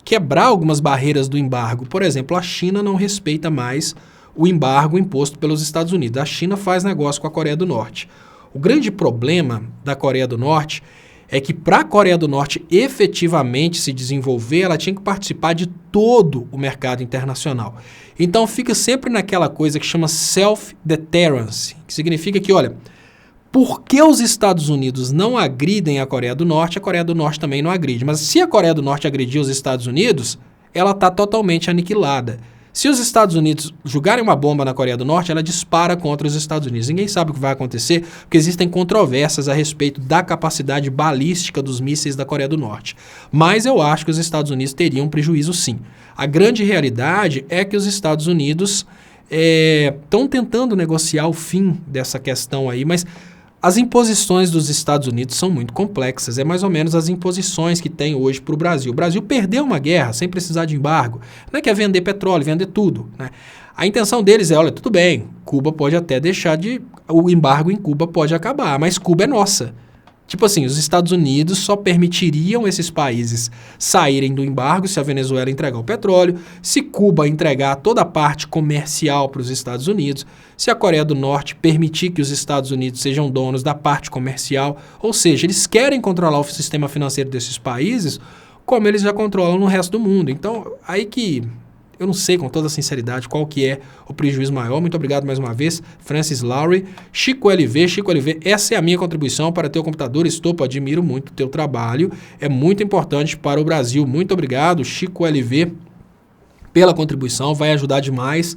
quebrar algumas barreiras do embargo. Por exemplo, a China não respeita mais o embargo imposto pelos Estados Unidos. A China faz negócio com a Coreia do Norte. O grande problema da Coreia do Norte é que para a Coreia do Norte efetivamente se desenvolver, ela tinha que participar de todo o mercado internacional. Então fica sempre naquela coisa que chama self-deterrence, que significa que, olha, porque os Estados Unidos não agridem a Coreia do Norte também não agride. Mas se a Coreia do Norte agredir os Estados Unidos, ela está totalmente aniquilada. Se os Estados Unidos jogarem uma bomba na Coreia do Norte, ela dispara contra os Estados Unidos. Ninguém sabe o que vai acontecer, porque existem controvérsias a respeito da capacidade balística dos mísseis da Coreia do Norte. Mas eu acho que os Estados Unidos teriam prejuízo sim. A grande realidade é que os Estados Unidos estão tentando negociar o fim dessa questão aí, mas as imposições dos Estados Unidos são muito complexas. É mais ou menos as imposições que tem hoje para o Brasil. O Brasil perdeu uma guerra sem precisar de embargo. Não é que é vender petróleo, vender tudo, né? A intenção deles é, olha, tudo bem, Cuba pode até deixar de... O embargo em Cuba pode acabar, mas Cuba é nossa. Tipo assim, os Estados Unidos só permitiriam esses países saírem do embargo se a Venezuela entregar o petróleo, se Cuba entregar toda a parte comercial para os Estados Unidos, se a Coreia do Norte permitir que os Estados Unidos sejam donos da parte comercial, ou seja, eles querem controlar o sistema financeiro desses países como eles já controlam no resto do mundo. Então, aí que eu não sei com toda sinceridade qual que é o prejuízo maior. Muito obrigado mais uma vez, Francis Lowry. Chico LV, essa é a minha contribuição para teu computador. Admiro muito o teu trabalho. É muito importante para o Brasil. Muito obrigado, Chico LV, pela contribuição. Vai ajudar demais.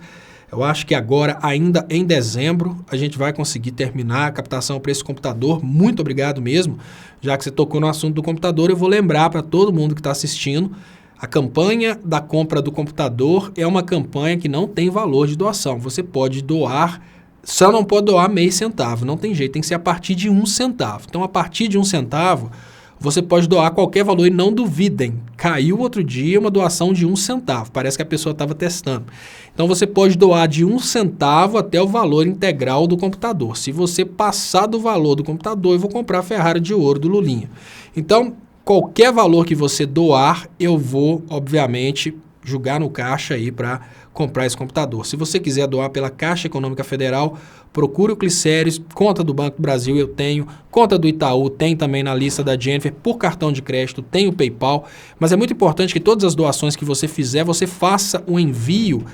Eu acho que agora, ainda em dezembro, a gente vai conseguir terminar a captação para esse computador. Muito obrigado mesmo. Já que você tocou no assunto do computador, eu vou lembrar para todo mundo que está assistindo. A campanha da compra do computador é uma campanha que não tem valor de doação. Você pode doar, só não pode doar meio centavo. Não tem jeito, tem que ser a partir de 1 centavo. Então, a partir de 1 centavo, você pode doar qualquer valor e não duvidem. Caiu outro dia uma doação de 1 centavo. Parece que a pessoa estava testando. Então, você pode doar de 1 centavo até o valor integral do computador. Se você passar do valor do computador, eu vou comprar a Ferrari de ouro do Lulinha. Então, qualquer valor que você doar, eu vou, obviamente, jogar no caixa aí para comprar esse computador. Se você quiser doar pela Caixa Econômica Federal, procure o Clicério, conta do Banco do Brasil eu tenho, conta do Itaú tem também na lista da Jennifer, por cartão de crédito tem o PayPal, mas é muito importante que todas as doações que você fizer, você faça o envio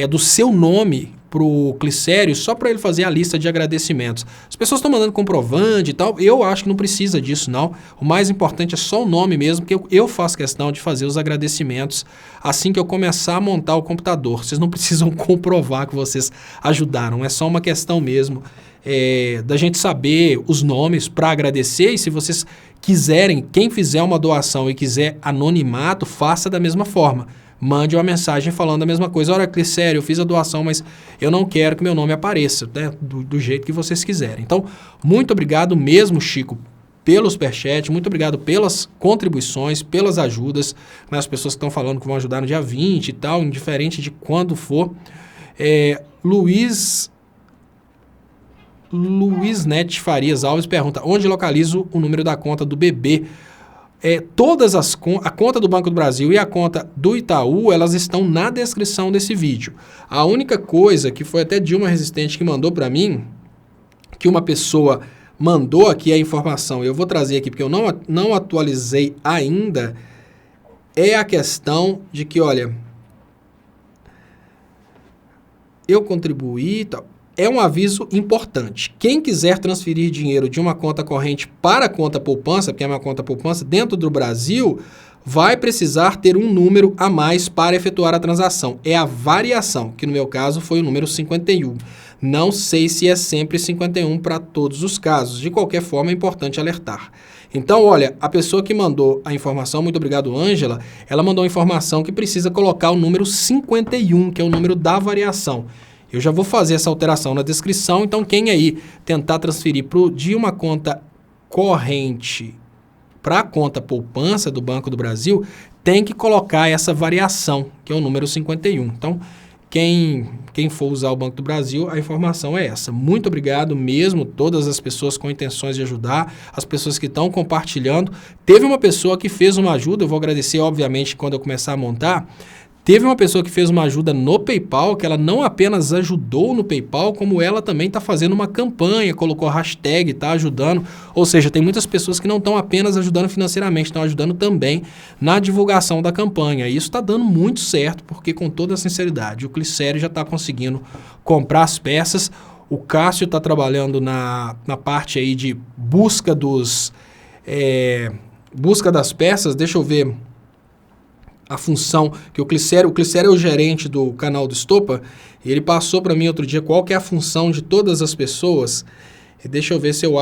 do seu nome para o Clicério só para ele fazer a lista de agradecimentos. As pessoas estão mandando comprovante e tal, eu acho que não precisa disso não, o mais importante é só o nome mesmo, porque eu faço questão de fazer os agradecimentos assim que eu começar a montar o computador. Vocês não precisam comprovar que vocês ajudaram, é só uma questão mesmo da gente saber os nomes para agradecer, e se vocês quiserem, quem fizer uma doação e quiser anonimato, faça da mesma forma. Mande uma mensagem falando a mesma coisa. Olha, Clicério, eu fiz a doação, mas eu não quero que meu nome apareça, né? Do jeito que vocês quiserem. Então, muito obrigado mesmo, Chico, pelo superchat, muito obrigado pelas contribuições, pelas ajudas, né? As pessoas que estão falando que vão ajudar no dia 20 e tal, indiferente de quando for. Luiz Nete Farias Alves pergunta, onde localizo o número da conta do bebê? A conta do Banco do Brasil e a conta do Itaú, elas estão na descrição desse vídeo. A única coisa que foi até Dilma Resistente que mandou para mim, que uma pessoa mandou aqui a informação, eu vou trazer aqui porque eu não atualizei ainda, é a questão de que, olha, eu contribuí e tal. É um aviso importante. Quem quiser transferir dinheiro de uma conta corrente para a conta poupança, que é uma conta poupança dentro do Brasil, vai precisar ter um número a mais para efetuar a transação. É a variação, que no meu caso foi o número 51. Não sei se é sempre 51 para todos os casos. De qualquer forma, é importante alertar. Então, olha, a pessoa que mandou a informação, muito obrigado, Ângela, ela mandou a informação que precisa colocar o número 51, que é o número da variação. Eu já vou fazer essa alteração na descrição, então quem aí tentar transferir de uma conta corrente para a conta poupança do Banco do Brasil, tem que colocar essa variação, que é o número 51. Então, quem for usar o Banco do Brasil, a informação é essa. Muito obrigado mesmo, todas as pessoas com intenções de ajudar, as pessoas que estão compartilhando. Teve uma pessoa que fez uma ajuda, eu vou agradecer, obviamente, quando eu começar a montar. Teve uma pessoa que fez uma ajuda no PayPal, que ela não apenas ajudou no PayPal, como ela também está fazendo uma campanha, colocou hashtag, está ajudando. Ou seja, tem muitas pessoas que não estão apenas ajudando financeiramente, estão ajudando também na divulgação da campanha. E isso está dando muito certo, porque com toda a sinceridade, o Clicério já está conseguindo comprar as peças. O Cássio está trabalhando na parte aí de busca das peças. Deixa eu ver a função que o Clicério é o gerente do canal do Estopa, e ele passou para mim outro dia qual que é a função de todas as pessoas. E deixa eu ver se eu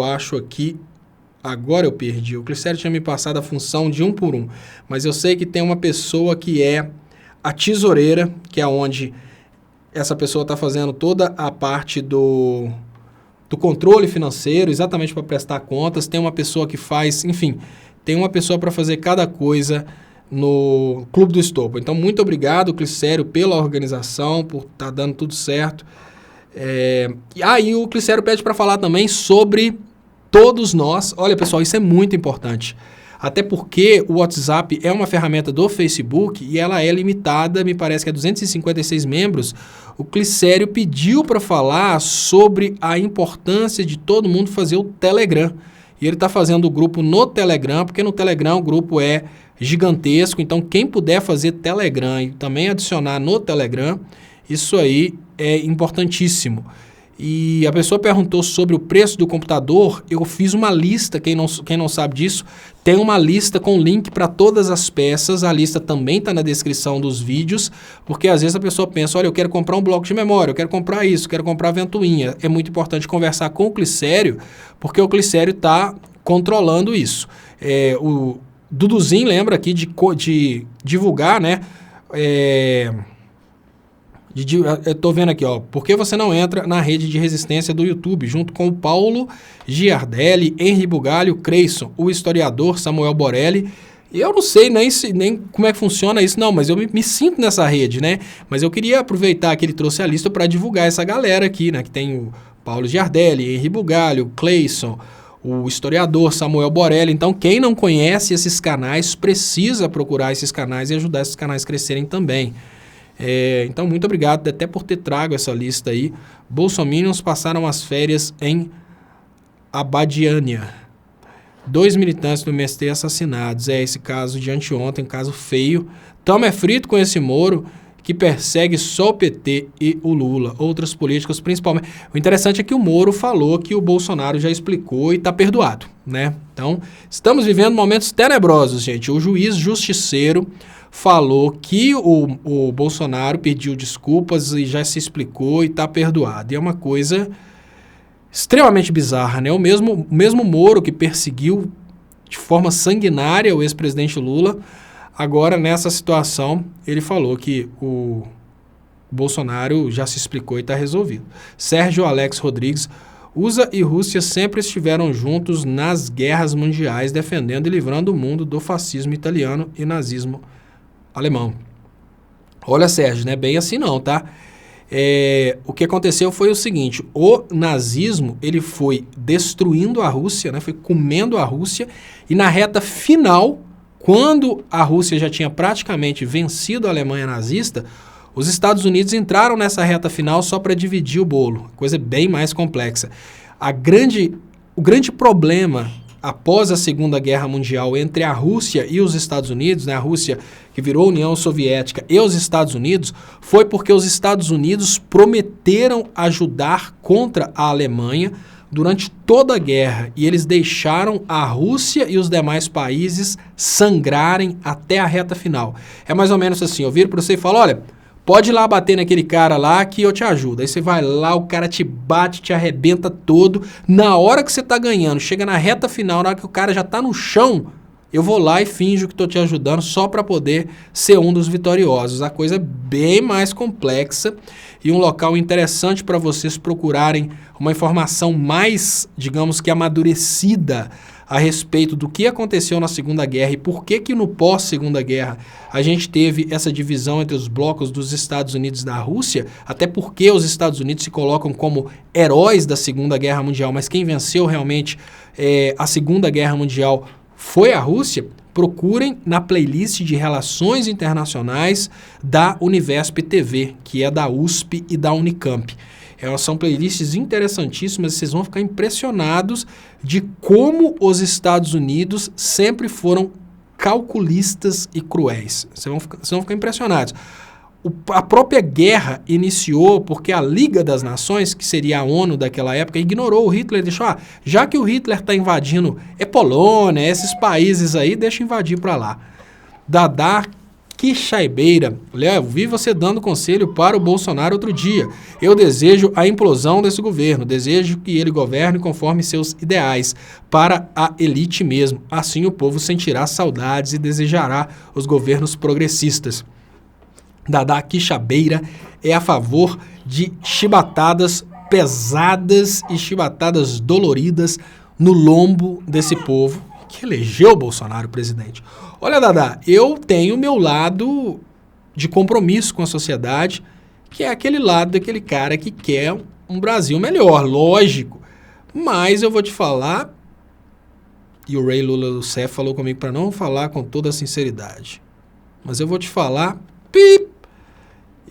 acho aqui. Agora eu perdi. O Clicério tinha me passado a função de 1 por 1, mas eu sei que tem uma pessoa que é a tesoureira, que é onde essa pessoa está fazendo toda a parte do controle financeiro, exatamente para prestar contas. Tem uma pessoa que faz, enfim, tem uma pessoa para fazer cada coisa no Clube do Estopa. Então, muito obrigado, Clicério, pela organização, por estar dando tudo certo. E o Clicério pede para falar também sobre todos nós. Olha, pessoal, isso é muito importante. Até porque o WhatsApp é uma ferramenta do Facebook e ela é limitada, me parece que é 256 membros. O Clicério pediu para falar sobre a importância de todo mundo fazer o Telegram. E ele está fazendo o grupo no Telegram, porque no Telegram o grupo é gigantesco. Então, quem puder fazer Telegram e também adicionar no Telegram, isso aí é importantíssimo. E a pessoa perguntou sobre o preço do computador. Eu fiz uma lista, quem não sabe disso, tem uma lista com link para todas as peças. A lista também está na descrição dos vídeos, porque às vezes a pessoa pensa, olha, eu quero comprar um bloco de memória, eu quero comprar isso, eu quero comprar a ventoinha. É muito importante conversar com o Clicério, porque o Clicério está controlando isso. O Duduzinho lembra aqui de divulgar, né? Eu tô vendo aqui, ó, por que você não entra na rede de resistência do YouTube, junto com o Paulo Giardelli, Henri Bugalho, Creyson, o historiador Samuel Borelli. Eu não sei nem como é que funciona isso, não, mas eu me sinto nessa rede, né? Mas eu queria aproveitar que ele trouxe a lista para divulgar essa galera aqui, né? Que tem o Paulo Giardelli, Henri Bugalho, Creyson, o historiador Samuel Borelli. Então, quem não conhece esses canais, precisa procurar esses canais e ajudar esses canais a crescerem também. Então, muito obrigado até por ter trago essa lista aí. Bolsominions passaram as férias em Abadiânia. 2 militantes do MST assassinados. Esse caso de anteontem, caso feio. Tamo frito com esse Moro que persegue só o PT e o Lula. Outros políticos, principalmente. O interessante é que o Moro falou que o Bolsonaro já explicou e está perdoado, né? Então, estamos vivendo momentos tenebrosos, gente. O juiz justiceiro falou que o Bolsonaro pediu desculpas e já se explicou e está perdoado. E é uma coisa extremamente bizarra, né? O mesmo Moro que perseguiu de forma sanguinária o ex-presidente Lula, agora nessa situação ele falou que o Bolsonaro já se explicou e está resolvido. Sérgio Alex Rodrigues: USA e Rússia sempre estiveram juntos nas guerras mundiais, defendendo e livrando o mundo do fascismo italiano e nazismo alemão. Olha, Sérgio, não é bem assim não, tá? O que aconteceu foi o seguinte: o nazismo ele foi destruindo a Rússia, né? Foi comendo a Rússia, e na reta final, quando a Rússia já tinha praticamente vencido a Alemanha nazista, os Estados Unidos entraram nessa reta final só para dividir o bolo, coisa bem mais complexa. O grande problema após a Segunda Guerra Mundial entre a Rússia e os Estados Unidos, né, a Rússia que virou União Soviética e os Estados Unidos, foi porque os Estados Unidos prometeram ajudar contra a Alemanha durante toda a guerra, e eles deixaram a Rússia e os demais países sangrarem até a reta final. É mais ou menos assim, eu viro para você e falo, olha, pode ir lá bater naquele cara lá que eu te ajudo. Aí você vai lá, o cara te bate, te arrebenta todo. Na hora que você tá ganhando, chega na reta final, na hora que o cara já tá no chão, eu vou lá e finjo que tô te ajudando só para poder ser um dos vitoriosos. A coisa é bem mais complexa e um local interessante para vocês procurarem uma informação mais, digamos que amadurecida a respeito do que aconteceu na Segunda Guerra e por que no pós-Segunda Guerra a gente teve essa divisão entre os blocos dos Estados Unidos e da Rússia, até porque os Estados Unidos se colocam como heróis da Segunda Guerra Mundial, mas quem venceu realmente a Segunda Guerra Mundial foi a Rússia. Procurem na playlist de Relações Internacionais da Univesp TV, que é da USP e da Unicamp. Elas são playlists interessantíssimas e vocês vão ficar impressionados de como os Estados Unidos sempre foram calculistas e cruéis. Vocês vão ficar impressionados. A própria guerra iniciou porque a Liga das Nações, que seria a ONU daquela época, ignorou o Hitler e deixou, já que o Hitler está invadindo Polônia, esses países aí, deixa invadir para lá. Dada Quixaibeira: Léo, vi você dando conselho para o Bolsonaro outro dia. Eu desejo a implosão desse governo, desejo que ele governe conforme seus ideais, para a elite mesmo. Assim o povo sentirá saudades e desejará os governos progressistas. Dada Quixabeira é a favor de chibatadas pesadas e chibatadas doloridas no lombo desse povo que elegeu o Bolsonaro presidente. Olha, Dada, eu tenho meu lado de compromisso com a sociedade, que é aquele lado daquele cara que quer um Brasil melhor, lógico. Mas eu vou te falar, e o Ray Lula Rousseff falou comigo para não falar com toda a sinceridade. Mas eu vou te falar,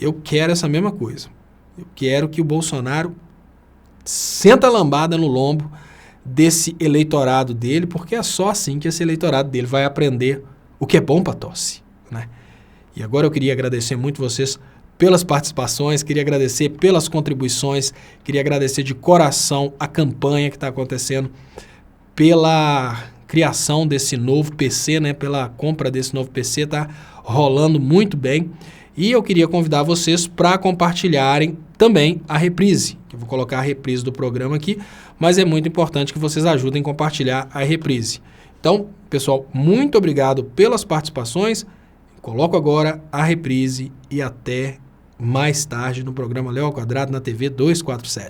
eu quero essa mesma coisa. Eu quero que o Bolsonaro senta a lambada no lombo desse eleitorado dele, porque é só assim que esse eleitorado dele vai aprender o que é bom para tosse, né? E agora eu queria agradecer muito vocês pelas participações, queria agradecer pelas contribuições, queria agradecer de coração a campanha que está acontecendo pela criação desse novo PC, né? Pela compra desse novo PC, tá rolando muito bem. E eu queria convidar vocês para compartilharem também a reprise, que eu vou colocar a reprise do programa aqui, mas é muito importante que vocês ajudem a compartilhar a reprise. Então, pessoal, muito obrigado pelas participações. Coloco agora a reprise e até mais tarde no programa Léo ao Quadrado na TV 247.